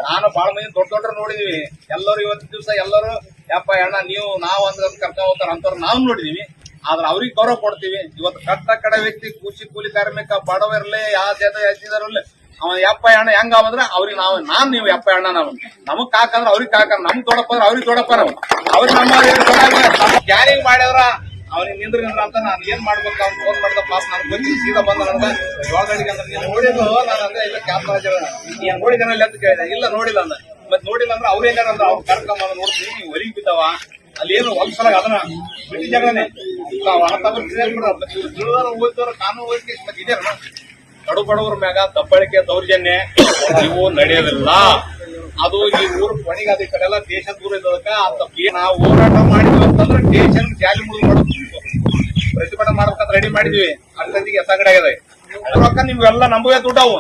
ನಾನು ಬಾಳ ಮಂದಿ ದೊಡ್ಡ ನೋಡಿದೀವಿ. ಎಲ್ಲರೂ ಇವತ್ತು ದಿವಸ ಎಲ್ಲರೂ ಯಪ್ಪ ಅಣ್ಣ ನೀವು ನಾವು ಅಂತ ಕರ್ಕೊಂಡ್ ಹೋಗ್ತಾರ ಅಂತವ್ರು ನಾವು ನೋಡಿದೀವಿ. ಆದ್ರೆ ಅವ್ರಿಗೆ ಗೌರವ ಕೊಡ್ತೀವಿ. ಇವತ್ತು ಕಟ್ಟ ವ್ಯಕ್ತಿ ಕೂಲಿ ಕಾರ್ಮಿಕ ಬಡವ ಇರ್ಲಿ ಯಾವ ಜಾತಿದಾರಲ್ಲ ಅವ ಯಪ್ಪ ಅಣ್ಣ ಹೆಂಗ ಅಂದ್ರೆ ಅವ್ರಿಗೆ ನಾನ್ ನೀವು ಯಪ್ಪ ಅಣ್ಣ ನಾವು ನಮಗ್ ಕಾಕಂದ್ರ ಅವ್ರಿಗೆ ಕಾಕ ನಮ್ ದೊಡ್ಡಪ್ಪ ಅಂದ್ರೆ ಅವ್ರಿಗೆ ದೊಡ್ಡಪ್ಪ ನಾವು ಅವ್ರಿಗೆ ನಮ್ಮ ಕ್ಯಾರಿಂಗ್ ಮಾಡ್ಯವ್ರ ಅವ್ನಿಗೆ ನಿಂದ್ರ ಅಂತ ನಾನು ಏನ್ ಮಾಡ್ಬೇಕು ಅವ್ನು ಫೋನ್ ಮಾಡಿದ ಪಾಪ ನನ್ ಗೊತ್ತಿಲ್ಲ ಸೀದಾ ಬಂದ ನನಗ ಜೋಳದಡಿಗೆ ಅಂದ್ರೆ ನೀನು ನೋಡಿದ್ರು ನಾನು ಅಂದ್ರೆ ಇಲ್ಲ ಕ್ಯಾಪ್ ನೀನ್ ನೋಡಿದನಲ್ಲಿ ಅಂತ ಕೇಳಿದೆ. ಇಲ್ಲ ನೋಡಿಲ್ಲ ಅಂದ. ಮತ್ ನೋಡಿಲ್ಲ ಅಂದ್ರೆ ಅವ್ರು ಏನಾರ ಅಂದ್ರೆ ಅವ್ರು ಕರ್ಕೊಂಬ ನೋಡ್ತೀವಿ ನೀವು ಹೊಲಿಗೆ ಬಿದ್ದಾವ ಅಲ್ಲಿ ಏನು ಹೊಲ್ಸಲ ಅದನ್ನ ಬಿಟ್ಟಿ ಜಾಗನೇ ಓದಿದವ್ರ ಕಾನೂನು ಓದಿ ಮತ್ತೆ ಇದೆ ಕಡು ಬಡವ್ರ ಮ್ಯಾಗ ದಬ್ಬಳಿಕೆ ದೌರ್ಜನ್ಯ ಇವು ನಡೆಯೋದಿಲ್ಲ. ಅದು ಈ ಊರು ಕೊನೆಗಾದ ಈ ಕಡೆ ಎಲ್ಲ ದೇಶ ದೂರ ಇದ್ದದಕ್ಕ ನಾವು ಹೋರಾಟ ಮಾಡಿದ್ವಿ ಅಂತಂದ್ರೆ ದೇಶ ಜಾಲಿ ಮುಳುಗು ಮಾಡೋದು ಪ್ರತಿಭಟನೆ ಮಾಡ್ಬೇಕಂತ ರೆಡಿ ಮಾಡಿದ್ವಿ. ಅಷ್ಟೊತ್ತಿಗೆ ಎಸಗಡೆ ಆಗಿದೆ ರೊಕ್ಕ ನಿಮ್ಗೆಲ್ಲ ನಮಗೇ ದುಡ್ಡವು.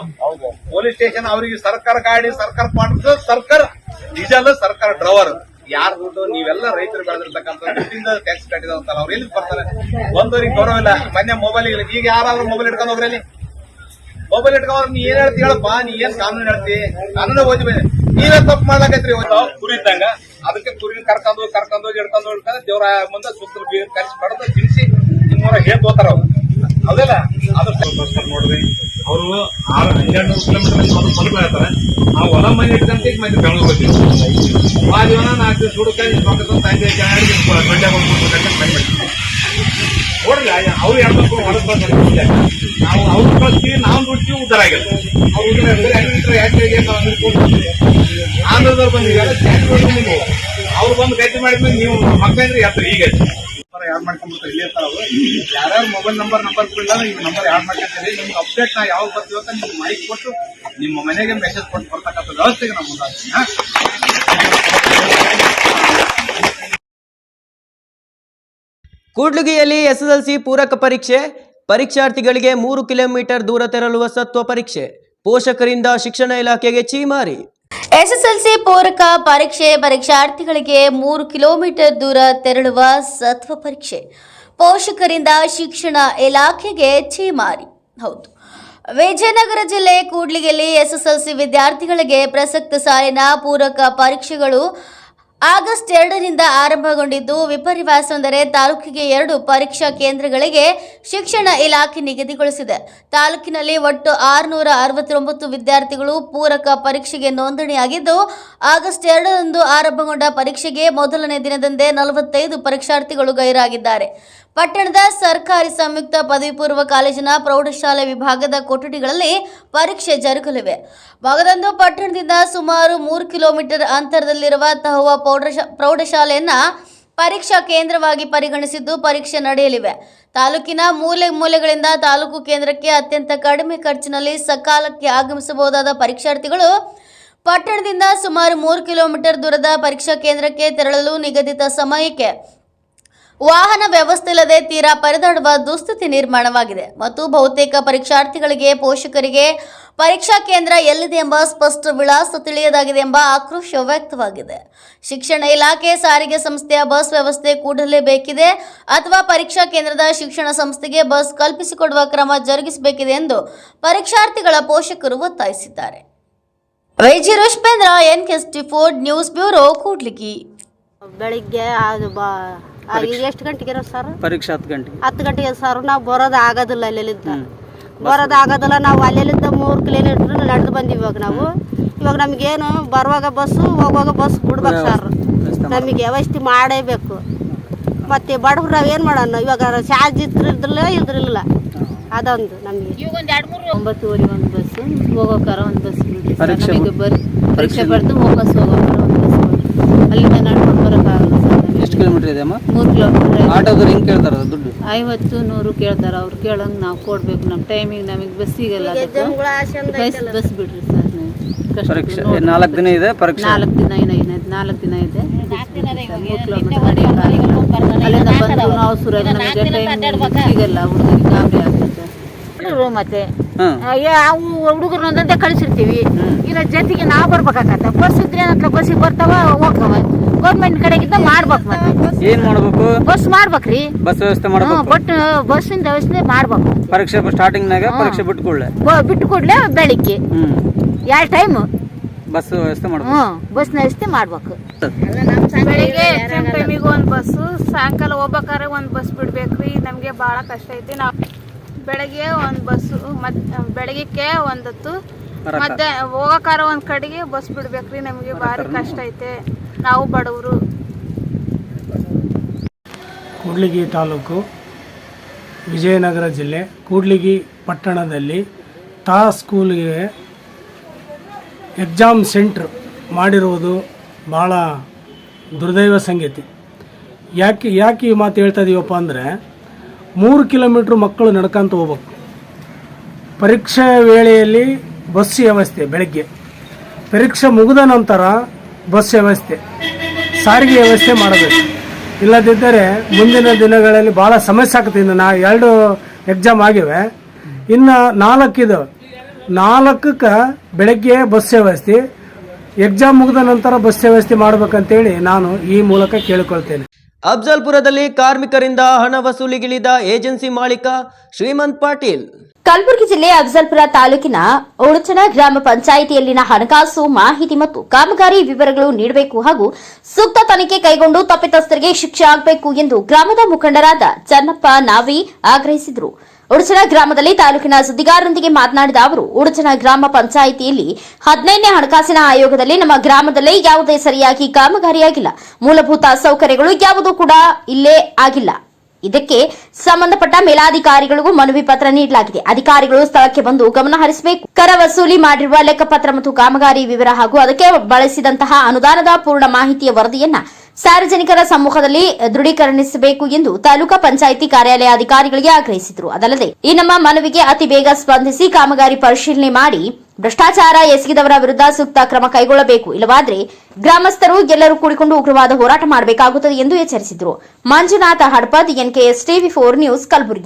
ಪೊಲೀಸ್ ಸ್ಟೇಷನ್ ಅವ್ರಿಗೆ ಸರ್ಕಾರ ಗಾಡಿ ಸರ್ಕಾರ ಮಾಡಿದ ಸರ್ಕಾರ ಡೀಸೆಲ್ ಸರ್ಕಾರ ಡ್ರೈವರ್ ಯಾರ ದುಡ್ಡು ನೀವೆಲ್ಲ ರೈತರು ಬೆಳೆದಿರ್ತಕ್ಕಂಥ ದುಡ್ಡಿಂದ ಟ್ಯಾಕ್ಸ್ ಕಟ್ಟಿದಂತಾರ ಅವ್ರು ಎಲ್ಲಿ ಬರ್ತಾರೆ. ಒಂದವ್ರಿಗೆ ಗೌರವ ಇಲ್ಲ. ಮೊನ್ನೆ ಮೊಬೈಲ್ ಈಗ ಯಾರಾದ್ರೂ ಮೊಬೈಲ್ ಇಟ್ಕೊಂಡು ಹೋಗ್ರಲ್ಲಿ ಮೊಬೈಲ್ ಇಟ್ಕೊಂಡ್ರೆ ನೀ ಏನ್ ಹೇಳ್ತಿ ಹೇಳಪ್ಪ. ನೀ ಏನ್ ಕಾನೂನು ಹೇಳ್ತಿ ಕಾನೂನು ಓದಿ ನೀವೇ ತಪ್ಪು ಮಾಡ್ಲಾಕೈತ್ರಿ. ಕುರಿ ಇದ್ದಂಗ ಅದಕ್ಕೆ ಕುರಿ ಕರ್ಕೊಂಡು ಹಿಡ್ಕೊಂಡು ದೇವ್ರ ಮುಂದೆ ಸುತ್ತಲು ಬೀರ್ ಕರೆಸಿ ಬಡದು ತಿನ್ಸಿ ನಿಮ್ಮೂರ ಹೇಗ್ ಹೋತಾರ ಅವ್ರು ಹೌದಲ್ಲ. ಅದು ನೋಡ್ರಿ ಅವರು 1200 ಕಿಲೋಮೀಟರ್ ಮಲಗ ಹೇಳ್ತಾರೆ. ನಾವು ಹೊಲ ಮನೆ ಇಟ್ಕೊಂತ ಮಂದಿ ಬೆಂಗಳೂರು ಹೋಗ್ತೀವಿ. ಆ ಜೀವನ 4 ದಿವಸ ಹುಡುಕಾಯಿ ನೋಡ್ರಿ ಅವ್ರು ಹೇಳ್ಬೇಕು ಹೊಲಕ್ ಬಂದ ನಾವು ಅವ್ರು ಕಳಿಸ್ತೀವಿ ನಾವು ದುಡ್ತೀವಿ ಉದ್ದಾರ ಆಗಿಲ್ಲ. ಅವ್ರು ಆಂಧ್ರದವ್ರು ಬಂದಿದ್ದಾರೆ ನೀವು ಅವ್ರು ಬಂದು ಗಟ್ಟಿ ಮಾಡಿದ್ಮೇಲೆ ನೀವು ಮಕ್ಕಳಂದ್ರೆ ಯಾತ್ರೆ ಈಗ ಯಾಡ್ ಮಾಡ್ಕೊಂಡ್ಬಿಡ್ತಾರೆ. ಇಲ್ಲಿ ಇರ್ತಾರ ಅವ್ರು ಯಾರ್ಯಾರು ಮೊಬೈಲ್ ನಂಬರ್ ಕೊಡಲ್ಲ ಈಗ ನಂಬರ್ ಯಾಡ್ ಮಾಡ್ಕೊತೀರಿ. ನಿಮ್ಗೆ ಅಪ್ಡೇಟ್ ನಾ ಯಾವಾಗ ಬರ್ತೀವಿ ಅಂತ ನಿಮ್ಗೆ ಮಾಹಿತಿ ಕೊಟ್ಟು ನಿಮ್ಮ ಮನೆಗೆ ಮೆಸೇಜ್ ಕೊಟ್ಟು ಬರ್ತಕ್ಕಂಥ ವ್ಯವಸ್ಥೆಗೆ ನಾವು ಮುಂದಾಗ್ತೀವಿ. ಕೂಡ್ಲಿಗಿಯಲ್ಲಿ ಎಸ್ಎಸ್ಎಲ್ಸಿ ಪೂರಕ ಪರೀಕ್ಷೆ ಪರೀಕ್ಷಾರ್ಥಿಗಳಿಗೆ 3 ಕಿಲೋಮೀಟರ್ ದೂರ ತೆರಳುವ ಸತ್ವ ಪರೀಕ್ಷೆ ಪೋಷಕರಿಂದ ಶಿಕ್ಷಣ ಇಲಾಖೆಗೆ ಚೀಮಾರಿ. ಎಸ್ಎಸ್ಎಲ್ಸಿ ಪೂರಕ ಪರೀಕ್ಷೆ ಪರೀಕ್ಷಾರ್ಥಿಗಳಿಗೆ 3 ಕಿಲೋಮೀಟರ್ ದೂರ ತೆರಳುವ ಸತ್ವ ಪರೀಕ್ಷೆ ಪೋಷಕರಿಂದ ಶಿಕ್ಷಣ ಇಲಾಖೆಗೆ ಚೀಮಾರಿ. ಹೌದು, ವಿಜಯನಗರ ಜಿಲ್ಲೆ ಕೂಡ್ಲಿಗಿಯಲ್ಲಿ ಎಸ್ಎಸ್ಎಲ್ಸಿ ವಿದ್ಯಾರ್ಥಿಗಳಿಗೆ ಪ್ರಸಕ್ತ ಸಾಲಿನ ಪೂರಕ ಪರೀಕ್ಷೆಗಳು ಆಗಸ್ಟ್ 2ರಿಂದ ಆರಂಭಗೊಂಡಿದ್ದು, ವಿಪರ್ಯಾಸವೆಂದರೆ ತಾಲೂಕಿಗೆ 2 ಪರೀಕ್ಷಾ ಕೇಂದ್ರಗಳಿಗೆ ಶಿಕ್ಷಣ ಇಲಾಖೆ ನಿಗದಿಗೊಳಿಸಿದೆ. ತಾಲೂಕಿನಲ್ಲಿ ಒಟ್ಟು 669 ವಿದ್ಯಾರ್ಥಿಗಳು ಪೂರಕ ಪರೀಕ್ಷೆಗೆ ನೋಂದಣಿಯಾಗಿದ್ದು, ಆಗಸ್ಟ್ 2ರಂದು ಆರಂಭಗೊಂಡ ಪರೀಕ್ಷೆಗೆ ಮೊದಲನೇ ದಿನದಂದೇ 45 ಪರೀಕ್ಷಾರ್ಥಿಗಳು ಗೈರಾಗಿದ್ದಾರೆ. ಪಟ್ಟಣದ ಸರ್ಕಾರಿ ಸಂಯುಕ್ತ ಪದವಿ ಪೂರ್ವ ಕಾಲೇಜಿನ ಪ್ರೌಢಶಾಲೆ ವಿಭಾಗದ ಕೊಠಡಿಗಳಲ್ಲಿ ಪರೀಕ್ಷೆ ಜರುಗಲಿವೆ. ಭಾಗದಂದು ಪಟ್ಟಣದಿಂದ ಸುಮಾರು 3 ಕಿಲೋಮೀಟರ್ ಅಂತರದಲ್ಲಿರುವ ತಹುವ ಪ್ರೌಢಶಾಲೆಯನ್ನ ಪರೀಕ್ಷಾ ಕೇಂದ್ರವಾಗಿ ಪರಿಗಣಿಸಿದ್ದು ಪರೀಕ್ಷೆ ನಡೆಯಲಿವೆ. ತಾಲೂಕಿನ ಮೂಲೆ ಮೂಲೆಗಳಿಂದ ತಾಲೂಕು ಕೇಂದ್ರಕ್ಕೆ ಅತ್ಯಂತ ಕಡಿಮೆ ಖರ್ಚಿನಲ್ಲಿ ಸಕಾಲಕ್ಕೆ ಆಗಮಿಸಬಹುದಾದ ಪರೀಕ್ಷಾರ್ಥಿಗಳು ಪಟ್ಟಣದಿಂದ ಸುಮಾರು 3 ಕಿಲೋಮೀಟರ್ ದೂರದ ಪರೀಕ್ಷಾ ಕೇಂದ್ರಕ್ಕೆ ತೆರಳಲು ನಿಗದಿತ ಸಮಯಕ್ಕೆ ವಾಹನ ವ್ಯವಸ್ಥೆ ಇಲ್ಲದೆ ತೀರಾ ಪರದಾಡುವ ದುಸ್ಥಿತಿ ನಿರ್ಮಾಣವಾಗಿದೆ ಮತ್ತು ಬಹುತೇಕ ಪರೀಕ್ಷಾರ್ಥಿಗಳಿಗೆ ಪೋಷಕರಿಗೆ ಪರೀಕ್ಷಾ ಕೇಂದ್ರ ಎಲ್ಲಿದೆ ಎಂಬ ಸ್ಪಷ್ಟ ವಿಳಾಸ ತಿಳಿಯದಾಗಿದೆ ಎಂಬ ಆಕ್ರೋಶ ವ್ಯಕ್ತವಾಗಿದೆ. ಶಿಕ್ಷಣ ಇಲಾಖೆ ಸಾರಿಗೆ ಸಂಸ್ಥೆಯ ಬಸ್ ವ್ಯವಸ್ಥೆ ಕೂಡಲೇ ಬೇಕಿದೆ ಅಥವಾ ಪರೀಕ್ಷಾ ಕೇಂದ್ರದ ಶಿಕ್ಷಣ ಸಂಸ್ಥೆಗೆ ಬಸ್ ಕಲ್ಪಿಸಿಕೊಡುವ ಕ್ರಮ ಜರುಗಿಸಬೇಕಿದೆ ಎಂದು ಪರೀಕ್ಷಾರ್ಥಿಗಳ ಪೋಷಕರು ಒತ್ತಾಯಿಸಿದ್ದಾರೆ. Y G Rushpendra NK64 news bureau Kudligi. ಬೆಳಿಗ್ಗೆ ಎಷ್ಟು ಗಂಟೆಗೆ ಇರೋ ಸರ್ ಪರೀಕ್ಷೆ 10 ಗಂಟೆಗೆ 10 ಗಂಟೆಗೆ ಸರ್ ನಾವು ಬರೋದು ಆಗೋದಿಲ್ಲ. ಅಲ್ಲೆಲ್ಲಿಂದ ಬರೋದು ಆಗೋದಿಲ್ಲ. ನಾವು ಅಲ್ಲೆಲ್ಲಿಂದ 3 ಕಿಲೋಮೀಟರ್ ನಡೆದು ಬಂದಿವಿ. ಇವಾಗ ನಮಗೇನು ಬರುವಾಗ ಬಸ್ಸು ಹೋಗುವಾಗ ಬಸ್ ಬಿಡ್ಬೇಕು ಸರ್. ನಮಗೆ ವ್ಯವಸ್ಥೆ ಮಾಡೇಬೇಕು. ಮತ್ತು ಬಡವ್ರು ನಾವು ಏನು ಮಾಡೋಣ? ಇವಾಗ ಚಾರ್ಜ್ ಇದ್ರಿಲ್ಲ ಅದೊಂದು ನಮಗೆ 9:30 ಒಂದು ಬಸ್ಸು ಹೋಗೋಕಾರ ಒಂದು ಬಸ್ ಬಿಡ್ರಿ. ಪರೀಕ್ಷೆ ಬರ್ದು ಹೋಗೋಕೆ ಹೋಗೋಕಾರ ಒಂದು ಬಸ್ ಅಲ್ಲಿಂದ ನಡ್ಕೊಂಡು ಬರೋಕ್ಕಾಗಲ್ಲ ಸರ್. ಎಷ್ಟು ಕಿಲೋಮೀಟರ್ ಇದೆ ಅಮ್ಮ? 3 ಕಿಲೋಮೀಟರ್. ಆಟೋದವ್ರು ಹೆಂಗೆ ಕೇಳ್ತಾರ ದುಡ್ಡು? 50 100 ಕೇಳ್ತಾರೆ. ಅವ್ರು ಕೇಳಂಗೆ ನಾವು ಕೊಡ್ಬೇಕು. ನಮ್ಮ ಟೈಮಿಗೆ ನಮಗೆ ಬಸ್ ಸಿಗಲ್ಲ. ಬಸ್ ಬಿಡ್ರಿ ಸರ್. ಪರೀಕ್ಷೆ 4 ದಿನ ಇದೆ ಪರೀಕ್ಷೆ. 4 ದಿನ ಇದೆ. 4 ದಿನ ಇದೆ. 3 ಕಿಲೋಮೀಟರ್ ಅಲ್ಲಿಂದ ಬಂದು ನಾವು ಸುರ ನಮಗೆ ಟೈಮ್ ಸಿಗಲ್ಲ. ಹುಡುಗರಿಗೆ ಗಾಬರಿ ಆಗ್ತದೆ. ಮತ್ತೆ ಹುಡುಗರನ್ನೊಂದಂತೆ ಕಳಿಸಿರ್ತೀವಿ. ಇಲ್ಲ ಜೊತೆಗೆ ನಾವು ಬರ್ಬೇಕಾಗತ್ತೆ. ಬಸ್ ಇದ್ರೆ ಅಂತ ಬಸ್ಸಿಗೆ ಬರ್ತಾವ ಹೋಗ್ತಾವ. ಗೌರ್ಮೆಂಟ್ ಕಡೆಗಿಂದ ಮಾಡ್ಬೇಕು. ಮತ್ತೆ ಏನ್ ಮಾಡ್ಬೇಕು? ಬಸ್ ಮಾಡ್ಬೇಕ್ರಿ. ಬಸ್ ವ್ಯವಸ್ಥೆ ಮಾಡ್ಬೇಕು. ಬಟ್ ಬಸ್ಸಿನ ವ್ಯವಸ್ಥೆ ಮಾಡ್ಬೇಕು. ಪರೀಕ್ಷೆ ಸ್ಟಾರ್ಟಿಂಗ್ ನಾಗ ಪರೀಕ್ಷೆ ಬಿಟ್ಟು ಕೂಡಲೇ ಬೆಳಿಗ್ಗೆ 2 ಟೈಮ್ ಬಸ್ ವ್ಯವಸ್ಥೆ ಮಾಡ್ಬೇಕು. ಬಸ್ ವ್ಯವಸ್ಥೆ ಮಾಡ್ಬೇಕು. ಬೆಳಿಗ್ಗೆ ಎಕ್ಸಾಮ್ ಟೈಮಿಗೆ ಒಂದು ಬಸ್ಸು, ಸಾಯಂಕಾಲ ಹೋಗ್ಬೇಕಾದ್ರೆ ಒಂದು ಬಸ್ ಬಿಡ್ಬೇಕ್ರಿ. ನಮಗೆ ಭಾಳ ಕಷ್ಟ ಐತಿ. ನಾವು ಬೆಳಗ್ಗೆ ಒಂದು ಬಸ್ಸು, ಬೆಳಗ್ಗೆ ಒಂದತ್ತು, ಮತ್ತೆ ಹೋಗಕಾರ ಒಂದು ಕಡೆಗೆ ಬಸ್ ಬಿಡ್ಬೇಕ್ರಿ. ನಮಗೆ ಭಾರಿ ಕಷ್ಟ ಐತೆ, ನಾವು ಬಡವರು. ಕೂಡ್ಲಿಗಿ ತಾಲೂಕು, ವಿಜಯನಗರ ಜಿಲ್ಲೆ, ಕೂಡ್ಲಿಗಿ ಪಟ್ಟಣದಲ್ಲಿ ಸ್ಕೂಲಿಗೆ ಎಕ್ಸಾಮ್ ಸೆಂಟ್ರ್ ಮಾಡಿರುವುದು ಭಾಳ ದುರ್ದೈವ ಸಂಗತಿ. ಯಾಕೆ ಈ ಮಾತು ಹೇಳ್ತಾ ಇದೀವಪ್ಪ ಅಂದರೆ 3 ಕಿಲೋಮೀಟ್ರ್ ಮಕ್ಕಳು ನಡ್ಕೊಂತ ಹೋಗ್ಬೇಕು. ಪರೀಕ್ಷೆ ವೇಳೆಯಲ್ಲಿ ಬಸ್ ವ್ಯವಸ್ಥೆ, ಬೆಳಗ್ಗೆ ಪರೀಕ್ಷೆ ಮುಗಿದ ನಂತರ ಬಸ್ ವ್ಯವಸ್ಥೆ, ಸಾರಿಗೆ ವ್ಯವಸ್ಥೆ ಮಾಡಬೇಕು. ಇಲ್ಲದಿದ್ದರೆ ಮುಂದಿನ ದಿನಗಳಲ್ಲಿ ಭಾಳ ಸಮಸ್ಯೆ ಆಗ್ತದೆ. ಇನ್ನು 2 ಎಕ್ಸಾಮ್ ಆಗಿವೆ, ಇನ್ನು 4 ಇದಾವೆ. 4ಕ್ಕೆ ಬೆಳಗ್ಗೆ ಬಸ್ ವ್ಯವಸ್ಥೆ, ಎಕ್ಸಾಮ್ ಮುಗಿದ ನಂತರ ಬಸ್ ವ್ಯವಸ್ಥೆ ಮಾಡಬೇಕಂತೇಳಿ ನಾನು ಈ ಮೂಲಕ ಕೇಳಿಕೊಳ್ತೇನೆ. ಅಫ್ಜಲ್ಪುರದಲ್ಲಿ ಕಾರ್ಮಿಕರಿಂದ ಹಣ ವಸೂಲಿಗಿಳಿದ ಏಜೆನ್ಸಿ ಮಾಲೀಕ ಶ್ರೀಮಂತ್ ಪಾಟೀಲ್. ಕಲಬುರಗಿ ಜಿಲ್ಲೆ ಅಫ್ಜಲ್ಪುರ ತಾಲೂಕಿನ ಉಳುಚನ ಗ್ರಾಮ ಪಂಚಾಯಿತಿಯಲ್ಲಿನ ಹಣಕಾಸು ಮಾಹಿತಿ ಮತ್ತು ಕಾಮಗಾರಿ ವಿವರಗಳು ನೀಡಬೇಕು ಹಾಗೂ ಸೂಕ್ತ ತನಿಖೆ ಕೈಗೊಂಡು ತಪ್ಪಿತಸ್ಥರಿಗೆ ಶಿಕ್ಷೆ ಆಗಬೇಕು ಎಂದು ಗ್ರಾಮದ ಮುಖಂಡರಾದ ಚನ್ನಪ್ಪ ನಾವಿ ಆಗ್ರಹಿಸಿದರು. ಉಡುಚನ ಗ್ರಾಮದಲ್ಲಿ ತಾಲೂಕಿನ ಸುದ್ದಿಗಾರರೊಂದಿಗೆ ಮಾತನಾಡಿದ ಅವರು, ಉಡುಚನ ಗ್ರಾಮ ಪಂಚಾಯಿತಿಯಲ್ಲಿ 15ನೇ ಹಣಕಾಸಿನ ಆಯೋಗದಲ್ಲಿ ನಮ್ಮ ಗ್ರಾಮದಲ್ಲೇ ಯಾವುದೇ ಸರಿಯಾಗಿ ಕಾಮಗಾರಿಯಾಗಿಲ್ಲ. ಮೂಲಭೂತ ಸೌಕರ್ಯಗಳು ಯಾವುದೂ ಕೂಡ ಇಲ್ಲೇ ಆಗಿಲ್ಲ. ಇದಕ್ಕೆ ಸಂಬಂಧಪಟ್ಟ ಮೇಲಾಧಿಕಾರಿಗಳಿಗೂ ಮನವಿ ಪತ್ರ ನೀಡಲಾಗಿದೆ. ಅಧಿಕಾರಿಗಳು ಸ್ಥಳಕ್ಕೆ ಬಂದು ಗಮನ ಹರಿಸಬೇಕು. ಕರ ವಸೂಲಿ ಮಾಡಿರುವ ಲೆಕ್ಕಪತ್ರ ಮತ್ತು ಕಾಮಗಾರಿ ವಿವರ ಹಾಗೂ ಅದಕ್ಕೆ ಬಳಸಿದಂತಹ ಅನುದಾನದ ಪೂರ್ಣ ಮಾಹಿತಿಯ ವರದಿಯನ್ನ ಸಾರ್ವಜನಿಕರ ಸಮ್ಮುಖದಲ್ಲಿ ದೃಢೀಕರಿಸಬೇಕು ಎಂದು ತಾಲೂಕಾ ಪಂಚಾಯಿತಿ ಕಾರ್ಯಾಲಯ ಅಧಿಕಾರಿಗಳಿಗೆ ಆಗ್ರಹಿಸಿದರು. ಅದಲ್ಲದೆ ಈ ನಮ್ಮ ಮನವಿಗೆ ಅತಿ ಬೇಗ ಸ್ಪಂದಿಸಿ ಕಾಮಗಾರಿ ಪರಿಶೀಲನೆ ಮಾಡಿ ಭ್ರಷ್ಟಾಚಾರ ಎಸಗಿದವರ ವಿರುದ್ಧ ಸೂಕ್ತ ಕ್ರಮ ಕೈಗೊಳ್ಳಬೇಕು. ಇಲ್ಲವಾದರೆ ಗ್ರಾಮಸ್ಥರು ಎಲ್ಲರೂ ಕೂಡಿಕೊಂಡು ಉಗ್ರವಾದ ಹೋರಾಟ ಮಾಡಬೇಕಾಗುತ್ತದೆ ಎಂದು ಎಚ್ಚರಿಸಿದರು. Manjunatha Hadapad, NKS TV4 news, Kalaburagi.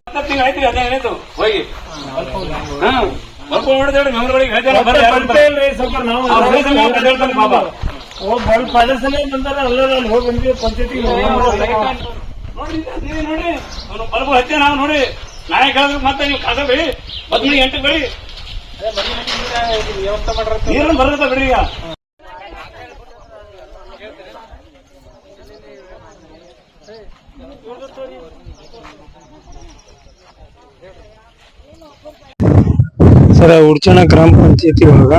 Sir, Udchana ಗ್ರಾಮ ಪಂಚಾಯತಿ ಒಳಗ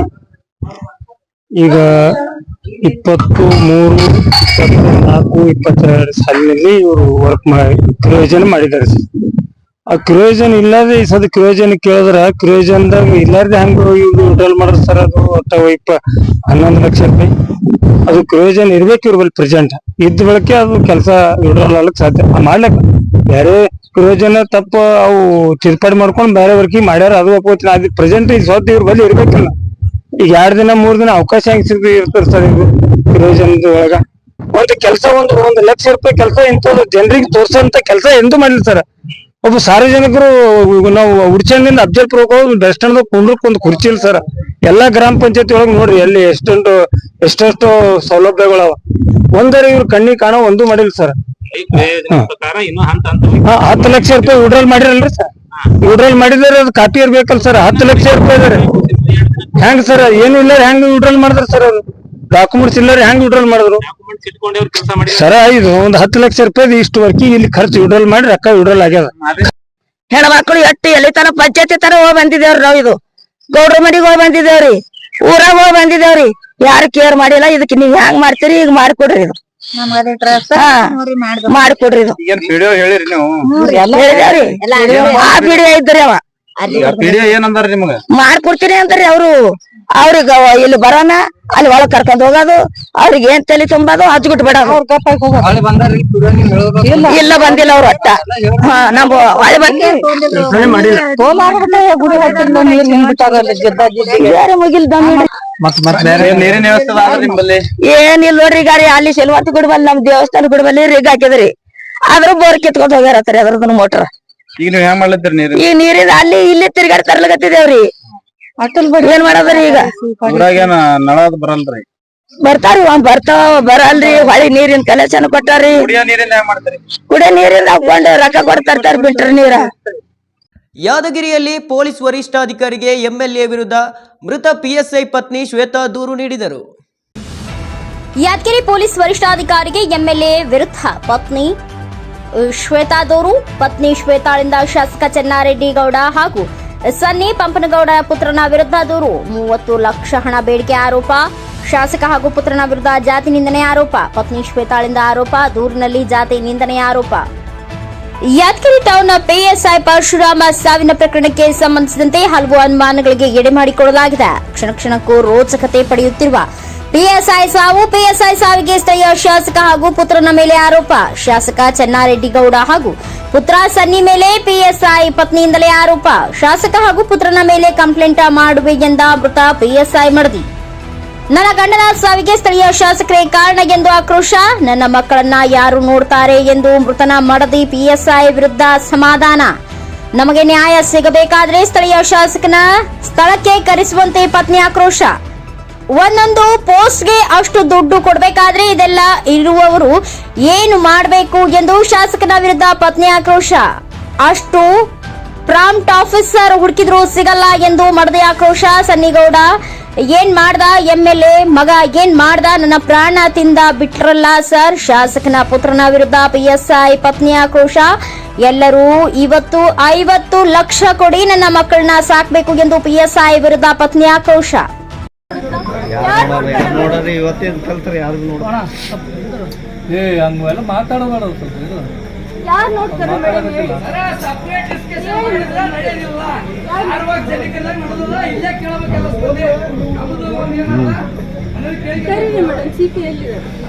ಈಗ 23, 24, 22 ಸಾಲಿನಲ್ಲಿ ಇವರು ವರ್ಕ್ ಕ್ರಿಯೋಜನ್ ಮಾಡಿದ್ದಾರೆ. ಆ ಕ್ರಿಯೋಜನ್ ಇಲ್ಲದೆ ಈ ಸದ ಕ್ರಿಯೋಜನ್ ಕೇಳಿದ್ರ ಕ್ರಿಯೋಜನ್ದಾಗ ಇಲ್ಲಾರ್ದೆ ಹೆಂಗ ಇವ್ರು ಹೋಟೆಲ್ ಮಾಡ್ರ ಸರ್. ಅದು 11 ಲಕ್ಷ ರೂಪಾಯಿ ಅದು ಕ್ರಿಯೋಜನ್ ಇರ್ಬೇಕು ಇವ್ರ ಬಳಿ ಪ್ರೆಸೆಂಟ್ ಇದ್ದ ಬಳಕೆ ಅದು ಕೆಲಸ ವಿಡ್ರಾಲ್ ಸಾಧ್ಯ ಮಾಡ್ಲಕ್ಕ. ಬೇರೆ ಕ್ರಿಯೋಜನ್ ತಪ್ಪ ಅವು ತಿರ್ಪಾಡಿ ಮಾಡ್ಕೊಂಡು ಬೇರೆ ವರ್ಕಿಂಗ್ ಮಾಡ್ಯಾರ, ಅದು ಒಪ್ಕೋತೀನಿ. ಅದು ಪ್ರೆಸೆಂಟ್ ಈ ಸ್ವತ್ತು ಇವ್ರ ಬಳಿ ಇರ್ಬೇಕಲ್ಲ. ಈಗ 2 ದಿನ 3 ದಿನ ಅವಕಾಶ ಹೆಂಗ್ ಇರ್ತದೆ ಸರ್ ಇದು ಕ್ರಿಯೋಜನ್ ಒಳಗ? ಒಂದು ಕೆಲಸ ಒಂದು ಲಕ್ಷ ರೂಪಾಯಿ ಕೆಲಸ ಇಂಥದ್ದು ಜನರಿಗೆ ತೋರ್ಸಂತ ಕೆಲಸ ಎಂದೂ ಮಾಡಿಲ್ಲ ಸರ್. ಒಬ್ಬ ಸಾರ್ವಜನಿಕರು ನಾವು ಉಡ್ಚಂದಿಂದ ಅಫ್ಜಲ್ಪುರಕ್ಕೆ ಹೋಗಿ ಬಸ್ ಸ್ಟ್ಯಾಂಡ್ ಕುಂಡ್ರಕ್ ಒಂದು ಕುರ್ಚಿ ಇಲ್ಲ ಸರ್. ಎಲ್ಲಾ ಗ್ರಾಮ ಪಂಚಾಯತಿ ಒಳಗೆ ನೋಡ್ರಿ ಎಲ್ಲಿ ಎಷ್ಟೆಷ್ಟು ಸೌಲಭ್ಯಗಳವ. ಒಂದರ ಇವ್ರು ಕಣ್ಣಿಗೆ ಕಾಣೋ ಒಂದು ಮಾಡಿಲ್ಲ ಸರ್. 10 ಲಕ್ಷ ರೂಪಾಯಿ ವಿಡ್ರಾಲ್ ಮಾಡಿರಲ್ರಿ ಸರ್. ವಿಡ್ರಾಲ್ ಮಾಡಿದ್ರೆ ಅದು ಕಾಪಿ ಇರ್ಬೇಕಲ್ಲ ಸರ್. 10 ಲಕ್ಷ ರೂಪಾಯಿ ಇದಾರೆ ಹೆಂಗ್ ಸರ್? ಏನು ಇಲ್ಲ ಹೆಂಗ್ ವಿಡ್ರಾಲ್ ಮಾಡಿದ್ರ ಸರ್? ಅವ್ರು ಡಾಕ್ಯುಮೆಂಟ್ಸ್ ಇಲ್ಲ ಹೆಂಗ್ ವಿಡ್ರಾಲ್ ಮಾಡಿದ್ರು ಸರ? ಇದು ಒಂದು 10 ಲಕ್ಷ ರೂಪಾಯಿ ಇಷ್ಟು ವರ್ಕಿ ಇಲ್ಲಿ ಖರ್ಚು ವಿಡ್ರಾಲ್ ಮಾಡಿ ರೊಕ್ಕ ವಿಡ್ರಾಲ್ ಆಗ್ಯದ. ಹೆಣ್ಮಕ್ಳು ಎಟ್ಟು ಎಲ್ಲಿ ತನ ಪಂಚಾಯತಿ ತರ ಹೋಗಿ ಬಂದಿದ್ದೇವ್ರಿ. ನಾವು ಇದು ಗೌಡ್ರ ಮಡಿಗೆ ಹೋಗಿ ಬಂದಿದ್ದೇವ್ರಿ, ಊರಾಗ ಹೋಗಿ ಬಂದಿದ್ದೇವ್ರಿ. ಯಾರು ಕೇರ್ ಮಾಡಿಲ್ಲ. ಇದಕ್ಕೆ ನೀವ್ ಹೆಂಗ್ ಮಾಡ್ತೀರಿ ಈಗ ಮಾಡ್ಕೊಡ್ರಿ. ಇದು ಮಾಡ್ಕೊಡ್ರಿ. ಇದು ಹೇಳಿರಿ ನೀವು ಹೇಳಿದೇವ್ರಿ. ಆ ಬಿಡಿ ಇದ್ರಿ ಅವ ಏನಂದಾರ ನಿಮ್ಗ ಮಾಡ್ಕೊಡ್ತೀನಿ ಅಂತಾರಿ ಅವ್ರು. ಅವ್ರಿಗೆ ಇಲ್ಲಿ ಬರೋಣ, ಅಲ್ಲಿ ಒಳಗ್ ಕರ್ಕೊಂಡ್ ಹೋಗೋದು, ಅವ್ರಿಗೆ ಏನ್ ತಲೆ ತುಂಬೋದು ಹಚ್ಬಿಟ್ಟು ಬಿಡೋದು. ಇಲ್ಲ ಬಂದಿಲ್ಲ ಅವ್ರು ಒಟ್ಟ. ನಾವು ಹೊಳೆ ಬಂದಿ ಏನಿಲ್ಲ ನೋಡ್ರಿ. ಗಾಡಿ ಅಲ್ಲಿ ಶೆಲ್ವಾತಿ ಗುಡ್ಬಲ್ಲಿ ನಮ್ ದೇವಸ್ಥಾನ ಗುಡ್ಬಲ್ಲಿ ರಿಗ್ ಹಾಕಿದ್ರಿ. ಆದ್ರೂ ಬೋರ್ ಕಿತ್ಕೊಂಡ್ ಹೋಗ್ಯಾರತ್ರಿ ಅದ್ರದ್ದು ಮೋಟ್ರ. ಈಗ ನೀವ್ ಹೆಂಗ್ ಮಾಡ್ಲತ್ತೀರಿ ನೀರು? ಈ ನೀರಿನ ಅಲ್ಲಿ ಇಲ್ಲಿ ತಿರ್ಗಾಡಿ ತರ್ಲಕತ್ತಿದೇವ್ರಿ. ಏನ್ ಮಾಡೋದ್ರಿ ಈಗ? ಊರಾಗೇನ ನಳ ಬರಲ್ರಿ? ಬರ್ತಾರಿ, ಬರ್ತಾವ ಬರಲ್ರಿ. ಹೊಳಿ ನೀರಿನ ಕಲೆಕ್ಷನ್ ಕೊಟ್ಟಾರಿ. ಕುಡಿಯೋ ನೀರಿಂದ ಹೆಂಗ್ ಮಾಡ್ತೀರಿ? ಕುಡಿಯೋ ನೀರಿಂದ ಹಾಕೊಂಡು ರೊಕ್ಕ ಕೊಡ್ತಾರ ಬಿಟ್ರಿ ನೀರ. ಯಾದಗಿರಿಯಲ್ಲಿ ಪೊಲೀಸ್ ವರಿಷ್ಠಾಧಿಕಾರಿಗೆ ಎಂಎಲ್ಎ ವಿರುದ್ಧ ಮೃತ ಪಿಎಸ್ಐ ಪತ್ನಿ ಶ್ವೇತಾ ದೂರು ನೀಡಿದರು. ಯಾದಗಿರಿ ಪೊಲೀಸ್ ವರಿಷ್ಠಾಧಿಕಾರಿಗೆ ಎಂಎಲ್ಎ ವಿರುದ್ಧ ಪತ್ನಿ ಶ್ವೇತಾ ದೂರು. ಪತ್ನಿ ಶ್ವೇತಾಳಿಂದ ಶಾಸಕ ಚೆನ್ನಾರೆಡ್ಡಿಗೌಡ ಹಾಗೂ ಸನ್ನಿ ಪಂಪನಗೌಡ ಪುತ್ರನ ವಿರುದ್ಧ ದೂರು. 30 ಲಕ್ಷ ಹಣ ಬೇಡಿಕೆ ಆರೋಪ. ಶಾಸಕ ಹಾಗೂ ಪುತ್ರನ ವಿರುದ್ಧ ಜಾತಿ ನಿಂದನೆ ಆರೋಪ. ಪತ್ನಿ ಶ್ವೇತಾಳಿಂದ ಆರೋಪ. ದೂರಿನಲ್ಲಿ ಜಾತಿ ನಿಂದನೆ ಆರೋಪ. ಯಾದಗಿರಿ ಟೌನ್ನ ಪಿಎಸ್ಐ ಪರಶುರಾಮ ಸಾವಿನ ಪ್ರಕರಣಕ್ಕೆ ಸಂಬಂಧಿಸಿದಂತೆ ಹಲವು ಅನುಮಾನಗಳಿಗೆ ಎಡೆ ಮಾಡಿಕೊಡಲಾಗಿದೆ. ಕ್ಷಣ ಕ್ಷಣಕ್ಕೂ ರೋಚಕತೆ ಪಡೆಯುತ್ತಿರುವ ಪಿಎಸ್ಐ ಸಾವು. ಪಿಎಸ್ಐ ಸಾವಿಗೆ ಸ್ಥಳೀಯ ಶಾಸಕ ಹಾಗೂ ಪುತ್ರನ ಮೇಲೆ ಆರೋಪ. ಶಾಸಕ ಚೆನ್ನಾರೆಡ್ಡಿಗೌಡ ಹಾಗೂ ಪುತ್ರ ಸನ್ನಿ ಮೇಲೆ ಪಿಎಸ್ಐ ಪತ್ನಿಯಿಂದಲೇ ಆರೋಪ. ಶಾಸಕ ಹಾಗೂ ಪುತ್ರನ ಮೇಲೆ ಕಂಪ್ಲೇಂಟ್ ಮಾಡುವೆ ಎಂದ ಮೃತ ಪಿಎಸ್ಐ ಮಡದಿ. ನನ್ನ ಗಂಡನ ಸಾವಿಗೆ ಸ್ಥಳೀಯ ಶಾಸಕರೇ ಕಾರಣ ಎಂದು ಆಕ್ರೋಶ. ನನ್ನ ಮಕ್ಕಳನ್ನ ಯಾರು ನೋಡ್ತಾರೆ ಎಂದು ಮೃತನ ಮಡದಿ ಪಿಎಸ್ಐ ವಿರುದ್ಧ ಸಮಾಧಾನ. ನಮಗೆ ನ್ಯಾಯ ಸಿಗಬೇಕಾದ್ರೆ ಸ್ಥಳೀಯ ಶಾಸಕನ ಸ್ಥಳಕ್ಕೆ ಕರೆಸುವಂತೆ ಪತ್ನಿ ಆಕ್ರೋಶ. ಒಂದೊಂದು ಪೋಸ್ಟ್ಗೆ ಅಷ್ಟು ದುಡ್ಡು ಕೊಡಬೇಕಾದ್ರೆ ಇದೆಲ್ಲ ಇರುವವರು ಏನು ಮಾಡಬೇಕು ಎಂದು ಶಾಸಕನ ವಿರುದ್ಧ ಪತ್ನಿ ಆಕ್ರೋಶ. ಅಷ್ಟು ಪ್ರಾಂಪ್ಟ್ ಆಫೀಸರ್ ಹುಡುಕಿದ್ರು ಸಿಗಲ್ಲ ಎಂದು ಮಡದಿ ಆಕ್ರೋಶ. ಸನ್ನಿಗೌಡ ಏನ್ ಮಾಡ್ದ, ಎಂಎಲ್ಎ ಮಗ ಏನ್ ಮಾಡ್ದ, ನನ್ನ ಪ್ರಾಣ ತಿಂದ ಬಿಟ್ರಲ್ಲ ಸರ್. ಶಾಸಕನ ಪುತ್ರನ ವಿರುದ್ಧ ಪಿಎಸ್ಐ ಪತ್ನಿ ಆಕ್ರೋಶ. ಎಲ್ಲರೂ ಇವತ್ತು 50 ಲಕ್ಷ ಕೊಡಿ ನನ್ನ ಮಕ್ಕಳನ್ನ ಸಾಕ್ಬೇಕು ಎಂದು ಪಿಎಸ್ಐ ವಿರುದ್ಧ ಪತ್ನಿ ಆಕ್ರೋಶ. ನೋಡ್ರಿ ಇವತ್ತೇನು ಕಲ್ತಾರೆ ಯಾರು ನೋಡ ಹಂಗೆಲ್ಲ ಮಾತಾಡೋದು ಯಾರು ನೋಡ್ತಾರೆ ಮೇಡಮ್? ಕರೀರಿ ಮೇಡಮ್, ಸಿಪಿ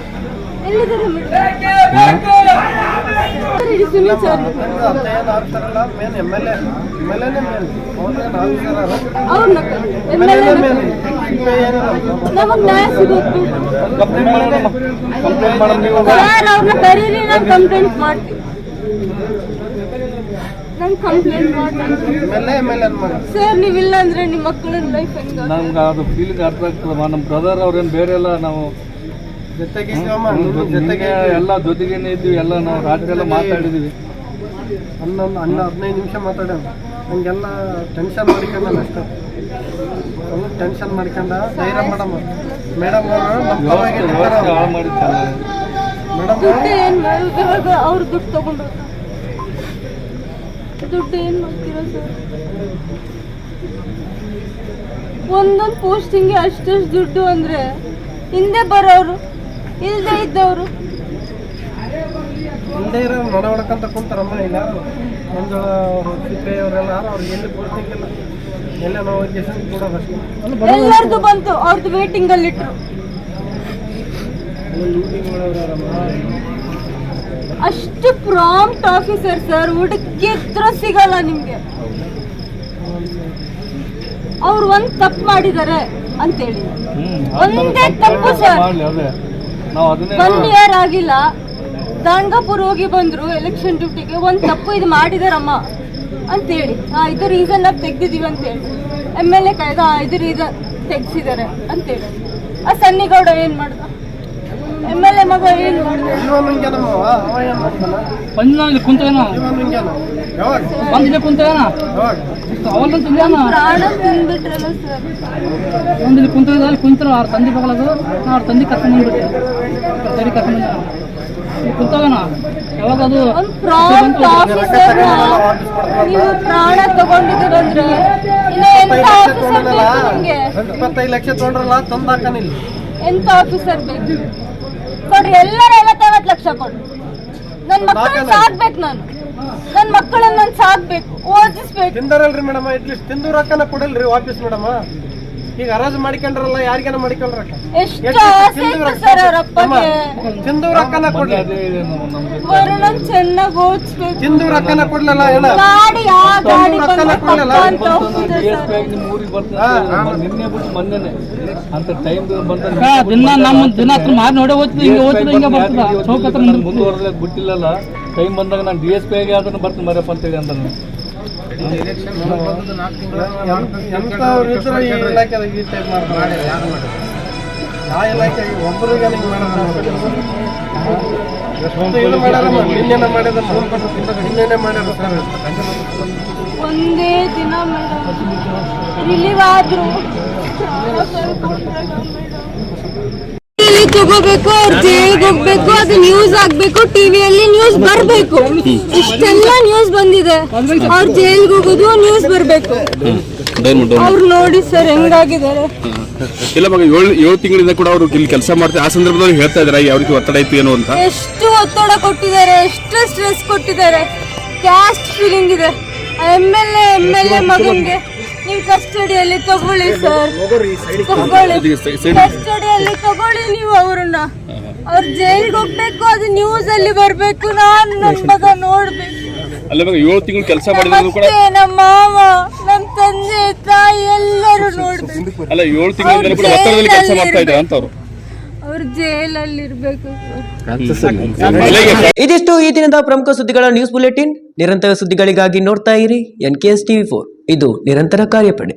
ಎಲ್ಲಿದ್ದಾರೆ ನಮಗ್ ನ್ಯಾಯ ಸಿಗುತ್ತೆ. ಅವ್ರನ್ನ ಕರೀರಿ, ನಾನು ಕಂಪ್ಲೇಂಟ್ ಮಾಡ್ತೀನಿ. ನಾನು ಕಂಪ್ಲೇಂಟ್ ಮಾಡ್ತೀನಿ ಸರ್. ನೀವಿಲ್ಲ ಅಂದ್ರೆ ನಿಮ್ಮ ಮಕ್ಕಳ ಲೈಫ್ ಹೆಂಗ? ನಮ್ಗೆ ಅದು ಫೀಲಿಂಗ್ ಅರ್ಥ ಆಗ್ತದಮ್ಮ. ನಮ್ಮ ಬ್ರದರ್ ಅವ್ರೇನು ಬೇರೆ ಎಲ್ಲ ನಾವು ಜೊತೆಗೆ ಎಲ್ಲ ಜೊತೆಗೇನೆ ಇದ್ವಿ. ಎಲ್ಲ ನಾವು ರಾತ್ರಿ ಎಲ್ಲ ಮಾತಾಡಿದ್ವಿ. ಅನ್ನ 15 ನಿಮಿಷ ಮಾತಾಡೋಣ. ಹಂಗೆಲ್ಲ ಟೆನ್ಷನ್ ಮಾಡ್ಕೊಂಡ ಅಷ್ಟ ಟೆನ್ಷನ್ ಮಾಡ್ಕೊಂಡ ಧೈರ್ಯ ಮೇಡಮ್ ಹಾಳು ಮಾಡಿದ್ದಲ್ಲ ದುಡ್ಡು ಏನ್ ಇವಾಗ ಅವ್ರು ದುಡ್ಡು ತಗೊಂಡ್ರು. ದುಡ್ಡು ಏನ್ ಮಾಡ್ತೀರ ಸರ್? ಒಂದೊಂದು ಪೋಸ್ಟಿಂಗ್ಗೆ ಅಷ್ಟಷ್ಟು ದುಡ್ಡು ಅಂದ್ರೆ ಹಿಂದೆ ಬರೋರು ಇಲ್ಲದೆ ಇದ್ದವರು ಹಿಂದೆ ಇರೋ ಮನೆ ಹೊಡ್ಕಂತ ಕುಂತಾರಮ್ಮ. ಇಲ್ಲ ಒಂದು ಸಿಪಿ ಅವರೆಲ್ಲ ಅವ್ರಿಗೆ ಎಲ್ಲಿ ಪೋಸ್ಟಿಂಗ್ ಇಲ್ಲ, ಎಲ್ಲ ನಾವು ಕೊಡೋದಷ್ಟೇ. ಎಲ್ಲರದು ಬಂತು, ಅವ್ರದ್ದು ವೇಟಿಂಗ್ ಅಲ್ಲಿ ಇಟ್ರು. ಅಷ್ಟು ಪ್ರಾಂಪ್ಟ್ ಆಫೀಸರ್ ಸರ್, ಹುಡುಕಿ ಹತ್ರ ಸಿಗಲ್ಲ ನಿಮ್ಗೆ. ಅವ್ರು ಒಂದ್ ತಪ್ಪು ಮಾಡಿದ್ದಾರೆ ಅಂತೇಳಿ, ಒಂದೇ ತಪ್ಪು ಸರ್. 1 ಇಯರ್ ಆಗಿಲ್ಲ, ದಾಂಡಗಾಪುರ್ ಹೋಗಿ ಬಂದ್ರು ಎಲೆಕ್ಷನ್ ಡ್ಯೂಟಿಗೆ. ಒಂದ್ ತಪ್ಪು ಇದು ಮಾಡಿದಾರಮ್ಮ ಅಂತೇಳಿ, ಇದು ರೀಸನ್ ಆಗಿ ತೆಗ್ದಿದೀವಿ ಅಂತೇಳಿ MLA ಕಾಯ್ದ, ಇದು ರೀಸನ್ ತೆಗ್ಸಿದ್ದಾರೆ ಅಂತೇಳಿ. ಆ ಸನ್ನಿಗೌಡ ಏನ್ ಮಾಡ್ದ? MLA ಮಗ ಏನ್ ಮಾಡ್ದ? ಪ್ರಾಣ ತಿಂದ್ಬಿಟ್ರಲ್ಲ ಸರ್. ಒಂದು ಕುಂತಲ್ಲಿ ಕುಂತರು ಅವ್ರ ತಂದೆ ಬಗಲದು, ಅವ್ರ ತಂದೆ ಕರ್ಕೊಂಡು ಬಂದ್ಬಿಟ್ಟೆ. ಸರಿ ಕರ್ಕೊಂಡು ಕುಂತವನ ಯಾವಾಗ ಅದು ಪ್ರಾಂಪ್ಟ್ ಆಫೀಸರ್ ನೀವು ಪ್ರಾಣ ತಗೊಂಡಿದ್ದೀರಂದ್ರೆ ಇನ್ನು ಎಂತ ಆಫೀಸರ್ ಬೇಕು ನಿಮ್ಗೆ? 25 ಲಕ್ಷ ತೊಗೊಂಡ್ರಲ್ಲ ತಂದಾಕನಿಲ್ಲ. ಎಂತ ಆಫೀಸರ್ ಬೇಕು? ಕೊಡ್ರಿ, ಎಲ್ಲರೂ 50 ಲಕ್ಷ ಕೊಡ್ರಿ. ನನ್ ಮಕ್ಕಳನ್ನ ಸಾಕ್ಬೇಕು, ನನ್ನ ಮಕ್ಕಳನ್ನ ನಾನು ಸಾಕ್ಬೇಕು, ಓದಿಸ್ಬೇಕು. ತಿಂದಾರಲ್ರಿ ಮೇಡಮ್, ಅಟ್ಲೀಸ್ಟ್ ತಿಂದು ರೊಕ್ಕನ ಕೊಡಲ್ರಿ ವಾಪಸ್ ಮೇಡಮ್. ಈಗ ಹರಾಜು ಮಾಡಿಕೊಂಡ್ರಲ್ಲ, ಯಾರಿಗಾನ ಮಾಡಿಕೊಂಡ್ರ ಎಷ್ಟು ಆಸೆ ಇತ್ತು ಸರ್ ಅವ್ರ ಅಪ್ಪಗೆ. ತಿಂದು ರೊಕ್ಕನ ಕೊಡ್ಲಿ, ವರುಣನ್ ಚೆನ್ನಾಗಿ ಓದಿಸ್ಬೇಕು. ತಿಂದು ರೊಕ್ಕನ ಕೊಡ್ಲಲ್ಲ, ಗಾಡಿ ಆ ಗಾಡಿ ಬಂದ ಅಂತ ಹೋಗ್ತಿದೆ ಸರ್. ನಿನ್ನೆ ಬಿಟ್ಟು ಮೊನ್ನೆನೆ ಅಂತ ಟೈಮ್ ಬಂದ ದಿನ ನಮ್ಮ ದಿನ ಹತ್ರ ಮಾರಿ ನೋಡೇ ಓದ್ತಿದ್ದೆ. ಹಿಂಗೆ ಓದ್ತಿದ್ದೆ, ಹಿಂಗೆ ಬರ್ತದ ಚೌಕ ಹತ್ರ ಮುಂದುವರೆದಾಗ ಬಿಟ್ಟಿಲ್ಲಲ್ಲ. ಟೈಮ್ ಬಂದಾಗ ನಾನು DSP ಆಗಿ ಅದನ್ನು ಬರ್ತೀನಿ ಮರಪ್ಪ ಅಂತೇಳಿ ಅಂತ. ಒಂದೇ ದಿನ ಮೇಡಮ್ ರಿಲೀವ್ ಆದ್ರು ತಗೋಬೇಕು, ಅವ್ರ ಜೈಲ್ಗೆ ಹೋಗ್ಬೇಕು, ಅದು ನ್ಯೂಸ್ ಆಗ್ಬೇಕು, ಟಿವಿಯಲ್ಲಿ ನ್ಯೂಸ್ ಬರ್ಬೇಕು. ಇಷ್ಟೆಲ್ಲ ನ್ಯೂಸ್ ಬಂದಿದೆ, ಅವ್ರ ಜೈಲ್ಗೆ ಹೋಗೋದು ನ್ಯೂಸ್ ಬರ್ಬೇಕು. ಅವ್ರು ನೋಡಿ ಸರ್ ಹೆಂಗಾಗಿದ್ದಾರೆ. ಇಲ್ಲ ಮಗ 7 ತಿಂಗಳಿಂದ ಕೂಡ ಅವರು ಇಲ್ಲಿ ಕೆಲಸ ಮಾಡ್ತಾರೆ. ಆ ಸಂದರ್ಭದಲ್ಲಿ ಹೇಳ್ತಾ ಇದಾರೆ ಯಾವ ರೀತಿ ಒತ್ತಡ ಇತ್ತು ಏನು ಅಂತ. ಎಷ್ಟು ಒತ್ತಡ ಕೊಟ್ಟಿದ್ದಾರೆ, ಎಷ್ಟು ಸ್ಟ್ರೆಸ್ ಕೊಟ್ಟಿದ್ದಾರೆ. ಕ್ಯಾಸ್ಟ್ ಫೀಲಿಂಗ್ ಇದೆ. ಎಮ್.ಎಲ್.ಎ ಮಗನ್ಗೆ ನೀವು ಕಸ್ಟಡಿಯಲ್ಲಿ ತಗೊಳ್ಳಿ ಸರ್, ತಗೊಳ್ಳಿ ಕಸ್ಟಡಿಯಲ್ಲಿ ತಗೊಳ್ಳಿ ನೀವು ಅವ್ರನ್ನ. ಅವ್ರ ಜೈಲ್ಗೆ ಹೋಗ್ಬೇಕು, ಅದು ನ್ಯೂಸ್ ಅಲ್ಲಿ ಬರ್ಬೇಕು. ನಾನು ನನ್ನ ಮಗ ನೋಡ್ಬೇಕು. ಅಲ್ಲ ಮಗ 7 ತಿಂಗಳು ಕೆಲಸ ಮಾಡಿದ್ರು ಕೂಡ ನಮ್ಮ ಮಾವ, ನಮ್ಮ ತಂದೆ ತಾಯಿ ಎಲ್ಲರೂ ನೋಡ್ಬೇಕು. ಅಲ್ಲ 7 ತಿಂಗಳಿಂದ ಕೂಡ ಒತ್ತಡದಲ್ಲಿ ಕೆಲಸ ಮಾಡ್ತಾ ಇದ್ದಾರೆ ಅಂತ ಅವರು. ಅವ್ರ ಜೈಲಲ್ಲಿ ಇರ್ಬೇಕು. ಇದಿಷ್ಟು ಈ ದಿನದ ಪ್ರಮುಖ ಸುದ್ದಿಗಳ ನ್ಯೂಸ್ ಬುಲೆಟಿನ್. ನಿರಂತರ ಸುದ್ದಿಗಳಿಗಾಗಿ ನೋಡ್ತಾ ಇರಿ NKS TV4. ಇದು ನಿರಂತರ ಕಾರ್ಯಪಡೆ.